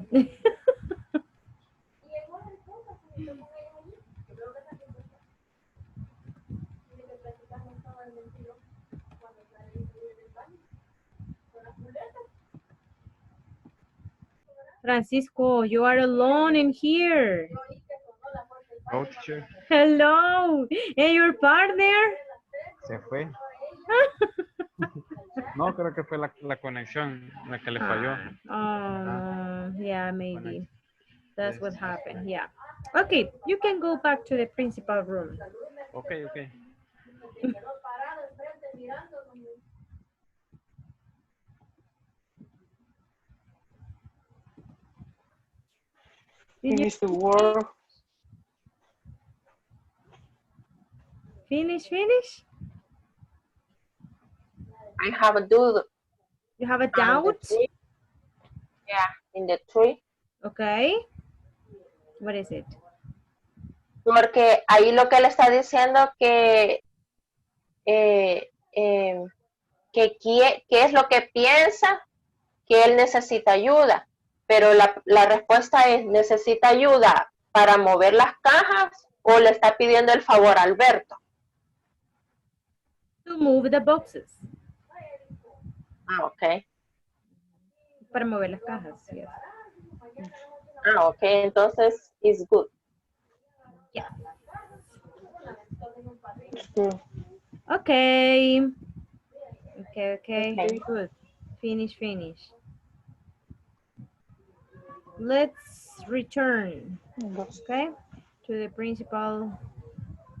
Francisco, you are alone in here. No, teacher. Hello. And your partner? Se fue. No, creo que fue la conexión la que le falló. Yeah, maybe. That's Yes. what happened. Yeah. Okay, you can go back to the principal room. Okay. Finish the work. Finish? I have a do. You have a doubt? Yeah, in the tree. Okay. What is it? Porque ahí lo que le está diciendo que qué es lo que piensa que él necesita ayuda, pero la respuesta es necesita ayuda para mover las cajas o le está pidiendo el favor a Alberto. To move the boxes. Ah, ok. Para mover las cajas, yes. Ah, ok, entonces it's good. Yeah. Okay. Okay. Very good. Finish. Let's return, okay, to the principal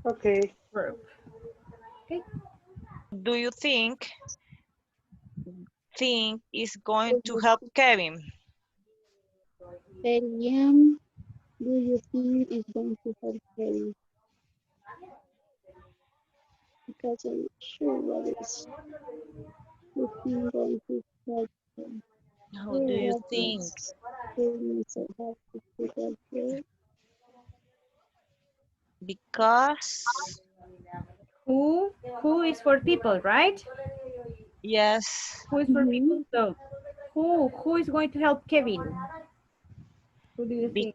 group. Okay. Do you think is going to help Kevin? Seriam, do you think is going to help Kevin? Because I'm sure what is the thing going to help him. How do you think? Because who is for people, right? Yes. Who is for people? So who is going to help Kevin? Who do you think?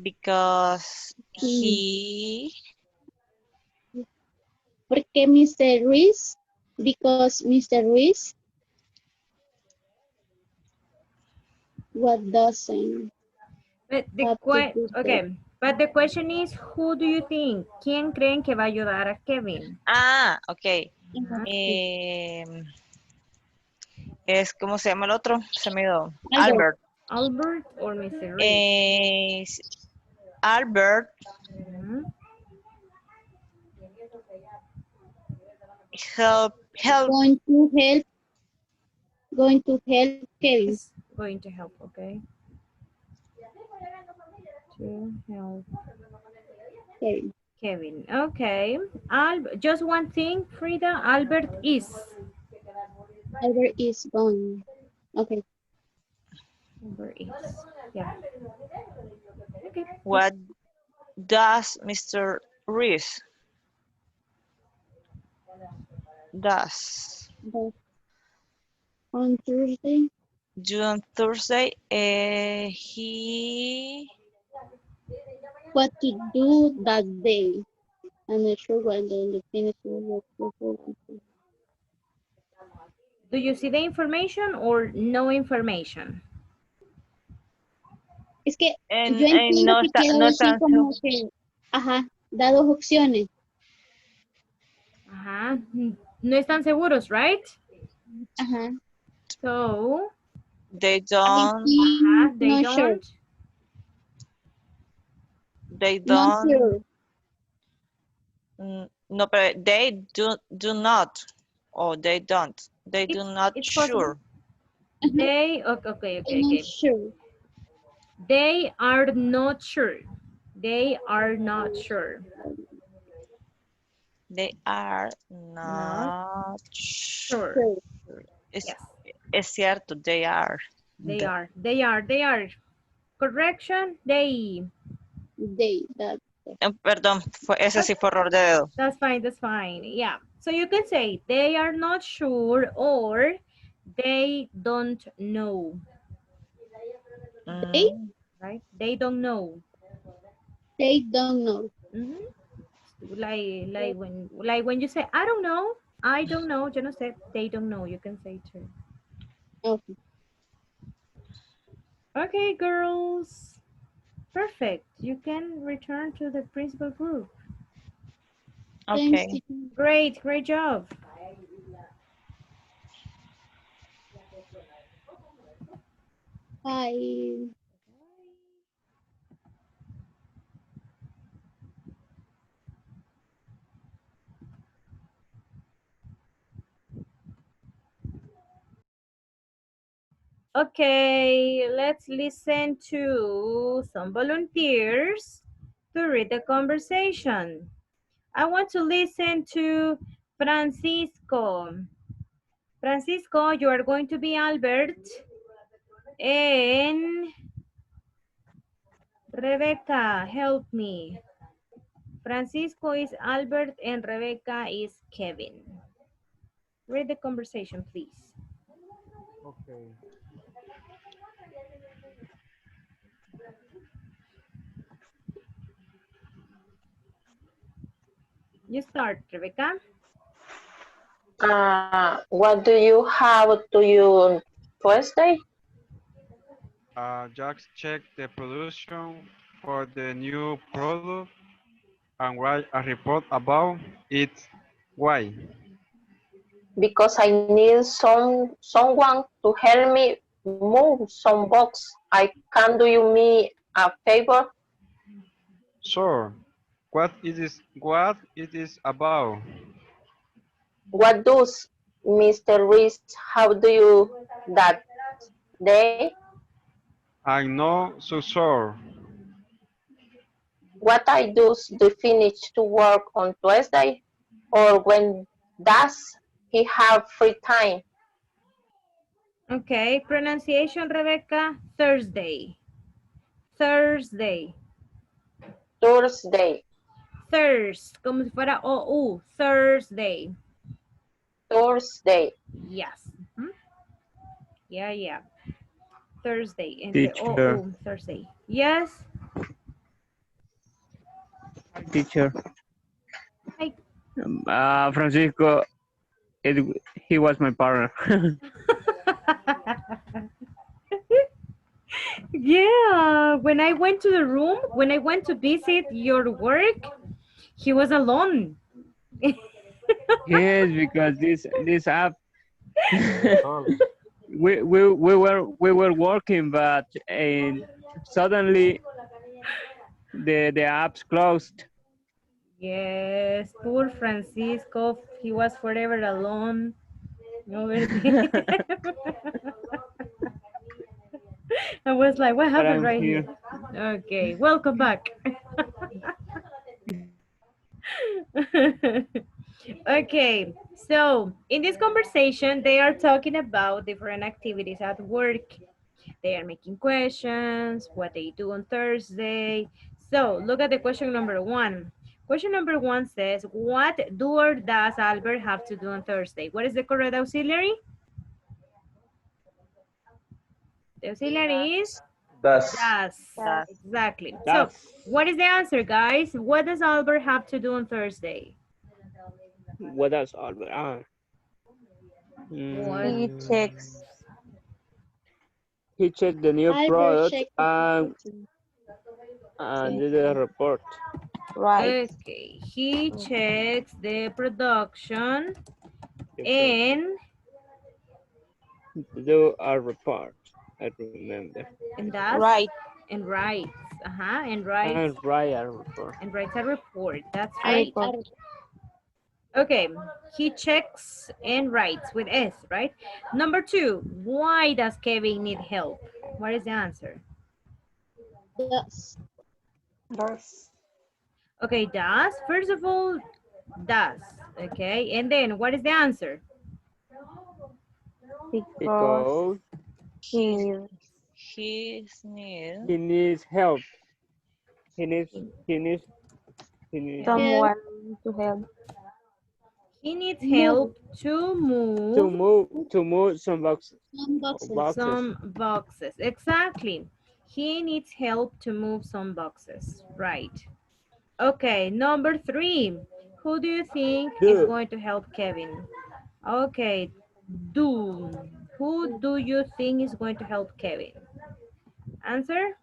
Because he. Porque Mr. Ruiz, because Mr. Ruiz, what doesn't? But the question is, who do you think? ¿Quién creen que va a ayudar a Kevin? Ah, ok. Es, ¿cómo se llama el otro? Se me dio. Albert. Albert or Mr. Ruiz? Albert. Help. Going to help Kevin. Going to help, okay. To help Kevin. Okay. Just one thing, Frida. Albert is going. Okay. Albert is. Yeah. Okay. What does Mr. Ruiz does? On Thursday? On Thursday, he... What to do that day? I'm not sure when the finishing work. Do you see the information or no information? Es que yo entiendo que quedó así como que, da dos opciones. No están seguros, right? So they don't. They don't. Sure. They Not don't. sure. No, but they do not. Or they don't. They do not It's sure. possible. They, okay. Not sure. They are not sure. They are not sure. They are Not not sure. sure. Yes, Es cierto, they are. they are. Correction, they. That. Perdón, ese sí fue error de dedo. That's fine. Yeah. So you can say they are not sure or they don't know. They? Right? They don't know. They don't know. Like when you say I don't know, yo no sé, they don't know, you can say too. Okay. Okay, girls. Perfect. You can return to the principal group. Okay. Great job. Bye. Okay, let's listen to some volunteers to read the conversation. I want to listen to Francisco. Francisco, you are going to be Albert and Rebecca, help me. Francisco is Albert and Rebecca is Kevin. Read the conversation, please. Okay. You start, Rebecca. What do you have to you Tuesday? Just check the production for the new product and write a report about it. Why? Because I need someone to help me move some box. I can do you me a favor? Sure. What it is about? What does Mr. Reese how do you that day? I'm not so sure. What I do to finish to work on Tuesday or when does he have free time? Okay, pronunciation, Rebecca. Thursday. Thursday. Thursday. Thurs, como si fuera O-U. Thursday. Thursday. Yes. Yeah. Thursday. Entre Teacher. O-U. Thursday. Yes. Teacher. Hi. Francisco, he was my partner. Yeah, when I went to the room, when I went to visit your work, he was alone. Yes, because this app we were working, but suddenly the app's closed. Yes, poor Francisco, he was forever alone over there. I was like, what happened I'm right here? Okay, welcome back. Okay, so in this conversation, they are talking about different activities at work. They are making questions, what they do on Thursday. So look at the question number 1. Question number 1 says, what do or does Albert have to do on Thursday? What is the correct auxiliary? The auxiliary is? Does. Exactly. So what is the answer, guys? What does Albert have to do on Thursday? What does Albert? He checks. He checked the new Albert product checked and did a report. Right. Okay, he checks the production and do a report. I remember. And does? Right. And writes. And writes. And write a report. And writes a report. That's A right. report. Okay. He checks and writes with S, right? Number 2. Why does Kevin need help? What is the answer? Does. Does. Okay, does. First of all, does. Okay. And then what is the answer? Because Because he He needs help. He needs someone to help. He needs help to move. to move some boxes. Some boxes. Exactly. He needs help to move some boxes. Right. Okay, number 3. Who do you think is going to help Kevin? Okay, do. Who do you think is going to help Kevin? Answer?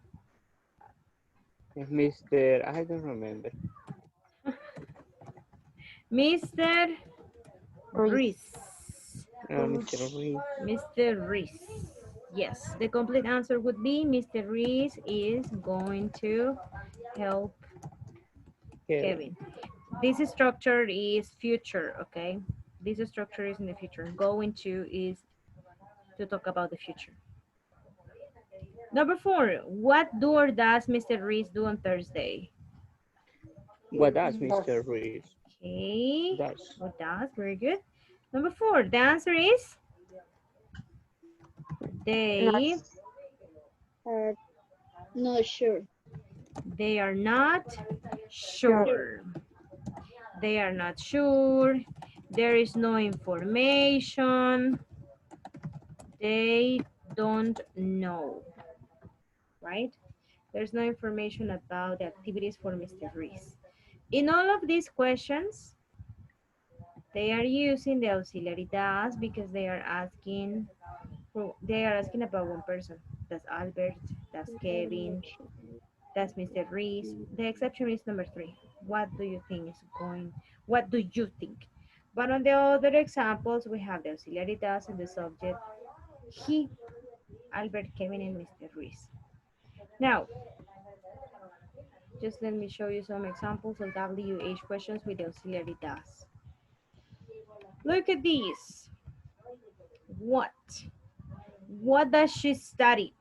Mr. I don't remember. Mr. Reese. Mr. Reese. Mr. Reese. Yes, the complete answer would be Mr. Reese is going to help Kevin. This structure is future, okay? This structure is in the future. Going to is to talk about the future. Number 4, what do or does Mr. Reese do on Thursday? What does Mr. Reese? Okay, Does. what does? Very good. Number 4, the answer is they Are not sure. They are not sure. They are not sure. There is no information. They don't know. Right? There's no information about the activities for Mr. Reese. In all of these questions, they are using the auxiliary does because they are asking about one person. That's Albert, that's Kevin, that's Mr. Reese. The exception is number 3. What do you think is going, what do you think? But on the other examples, we have the auxiliary does and the subject, he, Albert, Kevin, and Mr. Reese. Now, just let me show you some examples of WH questions with the auxiliary does. Look at these. What? What does she study?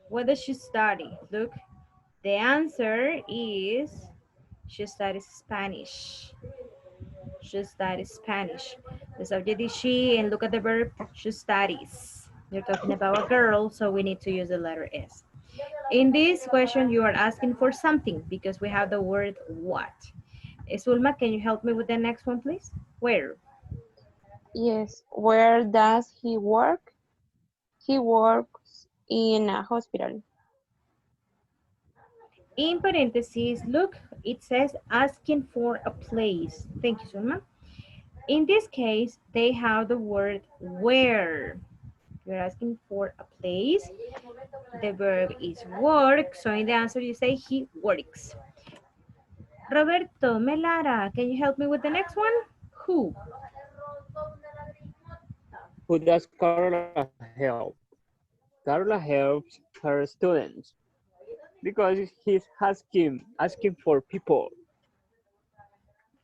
What does she study? Look, the answer is she studies Spanish. She studies Spanish. The subject is she, and look at the verb, she studies. You're talking about a girl, so we need to use the letter S. In this question, you are asking for something because we have the word what. Sulma, can you help me with the next one, please? Where? Yes. Where does he work? He works in a hospital. In parentheses, look, it says asking for a place. Thank you, Sulma. In this case, they have the word where. You're asking for a place. The verb is work. So in the answer, you say he works. Roberto, Melara, can you help me with the next one? Who? Who does Carla help? Carla helps her students because he's asking for people.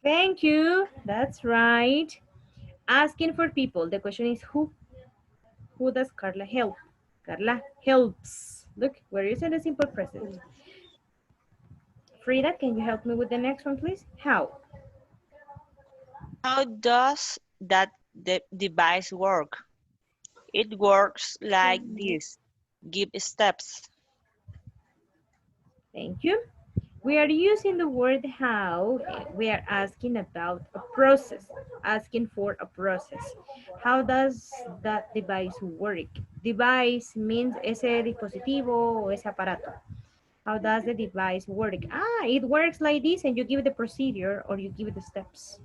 Thank you. That's right. Asking for people. The question is who? Who does Carla help? Carla helps. Look, we're using the simple present. Frida, can you help me with the next one, please? How? How does that device work? It works like this. Give steps. Thank you. We are using the word how. We are asking about a process, asking for a process. How does that device work? Device means ese dispositivo o ese aparato. How does the device work? Ah, it works like this and you give the procedure or you give the steps.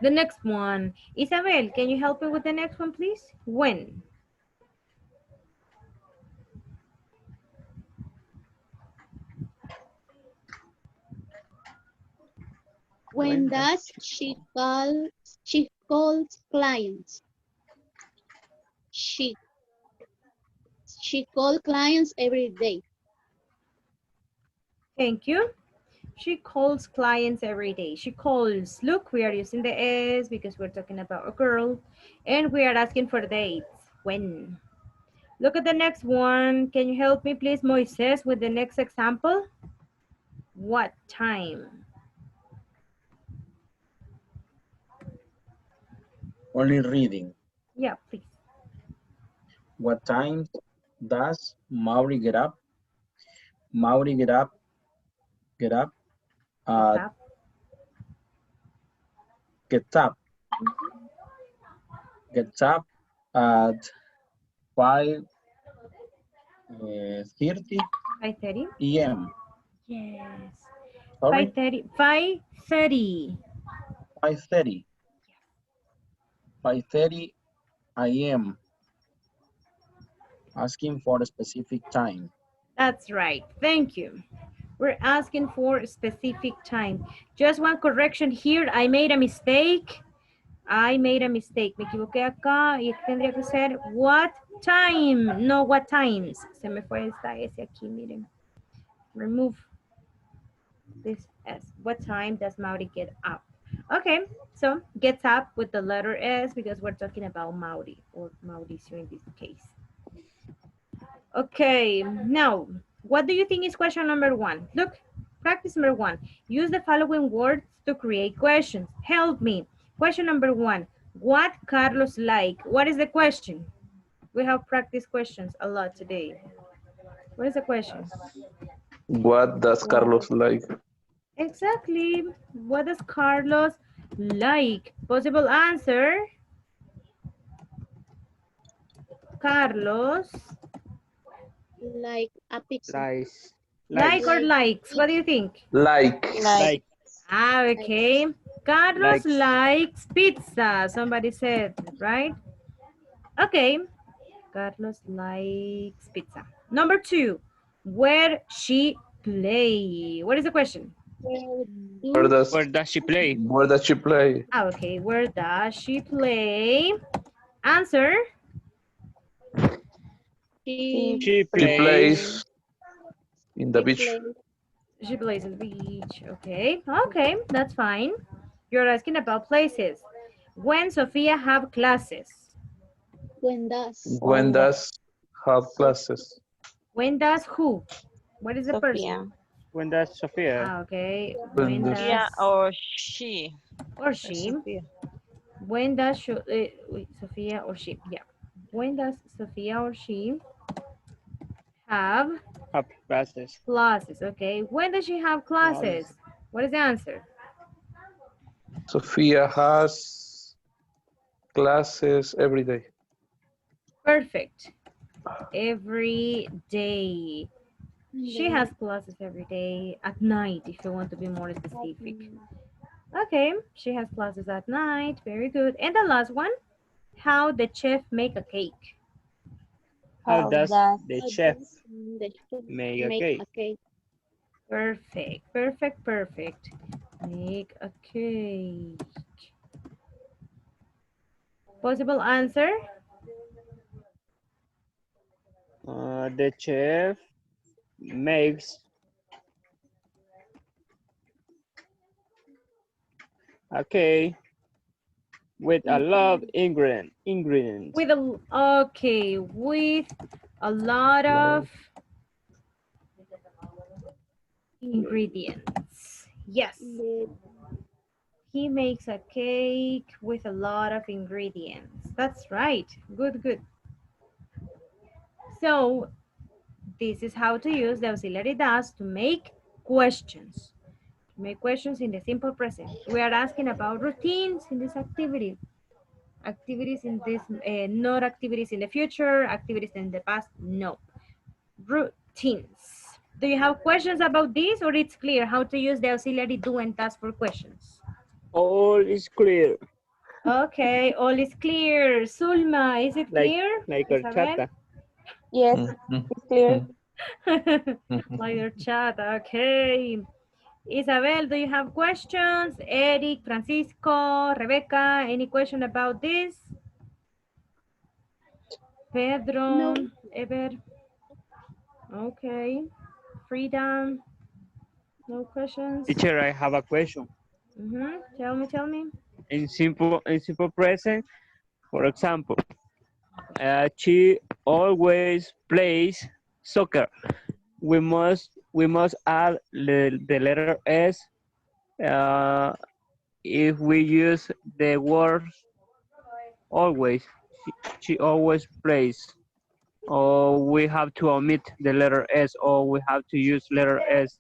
The next one. Isabel, can you help me with the next one, please? When? When does she calls clients? She calls clients every day. Thank you. She calls clients every day. She calls. Look, we are using the S because we're talking about a girl. And we are asking for dates. When? Look at the next one. Can you help me, please, Moises, with the next example? What time? Only reading. Yeah, please. What time does Mauri get up? Mauri get up at gets up at 5:30 5:30 a.m. Yes. Sorry? 5:30. 5:30. 5:30. 5:30 a.m. Asking for a specific time. That's right. Thank you. We're asking for a specific time. Just one correction here. I made a mistake. Me equivoqué acá y tendría que ser what time, no what times. Se me fue esta S aquí, miren. Remove this S. What time does Mauri get up? Okay, so gets up with the letter S because we're talking about Mauri or Mauricio in this case. Okay, now, what do you think is question number 1? Look, practice number 1. Use the following words to create questions. Help me. Question number 1. What Carlos like? What is the question? We have practice questions a lot today. What is the question? What does Carlos like? Exactly. What does Carlos like? Possible answer. Carlos. Like a pizza. Like or likes? What do you think? Like. Ah, okay. Carlos likes pizza. Somebody said, right? Okay. Carlos likes pizza. Number 2. Where she play? What is the question? Where does she play? Where does she play? Ah, okay. Where does she play? Answer. She plays in the beach. She plays at the beach. Okay. Okay, that's fine. You're asking about places. When Sophia have classes? When does? When does have classes? When does who? What is the person? When does Sophia? Ah, okay. When When does- Yeah, does or she. or she? When does Sophia or she? Yeah. When does Sophia or she have Classes. classes? Okay. When does she have classes? What is the answer? Sophia has classes every day. Perfect. Every day. She has classes every day at night, if you want to be more specific. Okay, she has classes at night. Very good. And the last one, how the chef make a cake? How does the chef make a cake? Perfect, perfect, perfect. Make a cake. Possible answer? The chef makes a cake with a lot of ingredients. With a, okay, with a lot of ingredients. Yes. He makes a cake with a lot of ingredients. That's right. Good, good. So this is how to use the auxiliary does to make questions. Make questions in the simple present. We are asking about routines in this activity. Activities in this, not activities in the future, activities in the past, no. Routines. Do you have questions about this, or it's clear how to use the auxiliary do and does for questions? All is clear. Okay, all is clear. Sulma, is it clear? Like Isabel? horchata. Yes, it's clear. Like your chat, okay. Isabel, do you have questions? Eric, Francisco, Rebecca, any question about this? Pedro, No. Ever. Okay. Frida, no questions. Teacher, I have a question. Tell me. In simple present, for example, she always plays soccer. We must add the letter S uh, if we use the word always. She always plays. Or we have to omit the letter S, or we have to use letter S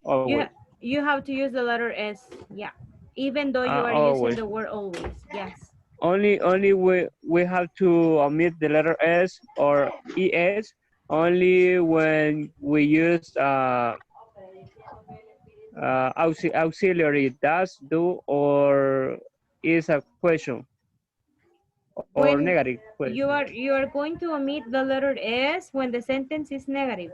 always. You have to use the letter S, yeah. Even though you are using Always. the word always, yes. Only we have to omit the letter S or ES only when we use auxiliary does, do, or is a question or When negative question. you are going to omit the letter S when the sentence is negative.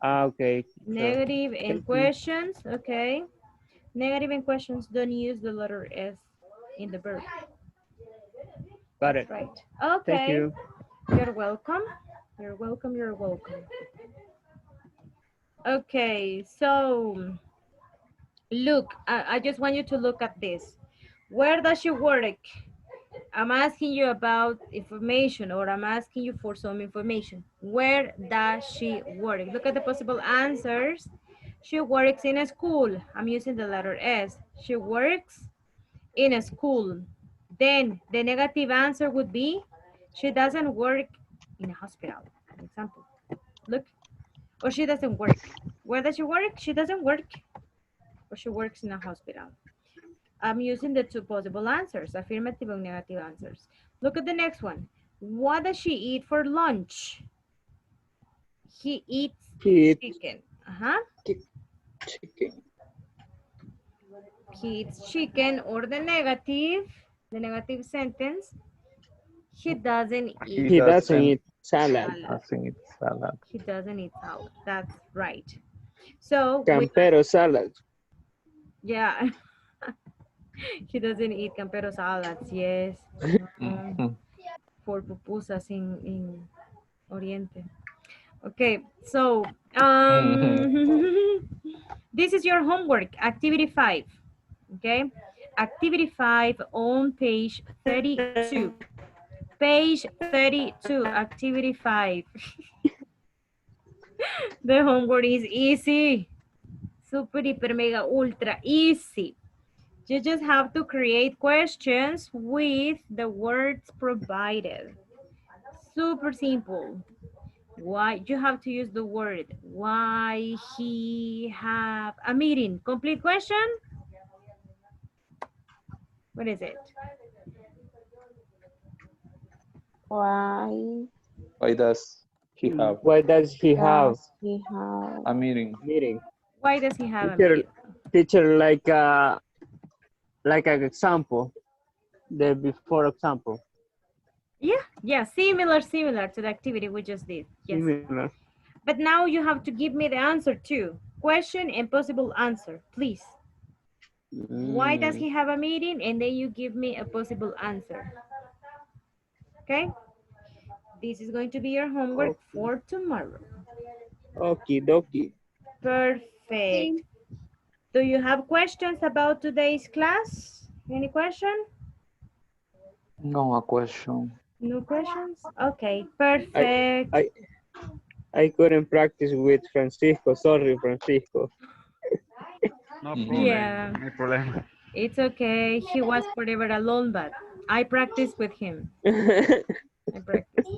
Okay. Negative in Thank you. questions, okay. Negative in questions don't use the letter S in the verb. Got it. Right. Thank Okay. you. You're welcome. You're welcome. You're welcome. Okay, so look, I just want you to look at this. Where does she work? I'm asking you about information, or I'm asking you for some information. Where does she work? Look at the possible answers. She works in a school. I'm using the letter S. She works in a school. Then the negative answer would be, she doesn't work in a hospital, for example. Look, or she doesn't work. Where does she work? She doesn't work, or she works in a hospital. I'm using the two possible answers, affirmative and negative answers. Look at the next one. What does she eat for lunch? He eats chicken. Chicken. He eats chicken, or the negative sentence. He doesn't eat. He doesn't eat salad. He doesn't eat salad. That's right. So Campero salad. yeah. He doesn't eat campero salads, yes. For pupusas in Oriente. Okay, so this is your homework, activity 5. Okay, activity 5 on page 32. Page 32, activity 5. The homework is easy. Super, hiper, mega, ultra easy. You just have to create questions with the words provided. Super simple. Why you have to use the word. Why he have a meeting? Complete question? What is it? Why does he have Why does he have does he have a meeting? Why does he have a Teacher, meeting? teacher, like an example, the before example. Yeah, similar to the activity we just did. Yes. Similar. But now you have to give me the answer too. Question and possible answer, please. Why does he have a meeting? And then you give me a possible answer. Okay? This is going to be your homework for tomorrow. Okie dokie. Perfect. Do you have questions about today's class? Any question? No, a question. No questions? Okay, perfect. I couldn't practice with Francisco. Sorry, Francisco. No problem. Yeah. No problem. It's okay. He was forever alone, but I practiced with him. I practiced.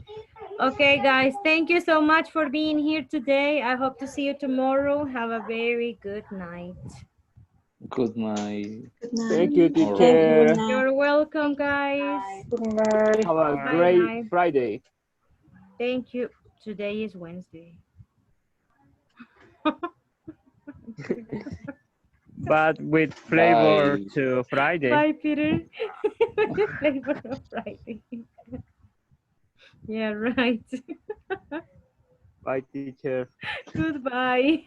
Okay, guys. Thank you so much for being here today. I hope to see you tomorrow. Have a very good night. Good night. Thank you, teacher. You're welcome, guys. Good night. Have a Bye, great bye. Friday. Thank you. Today is Wednesday. But with flavor Bye. to Friday. Bye, Peter. Flavor of Friday. Yeah, right. Bye, teacher. Goodbye.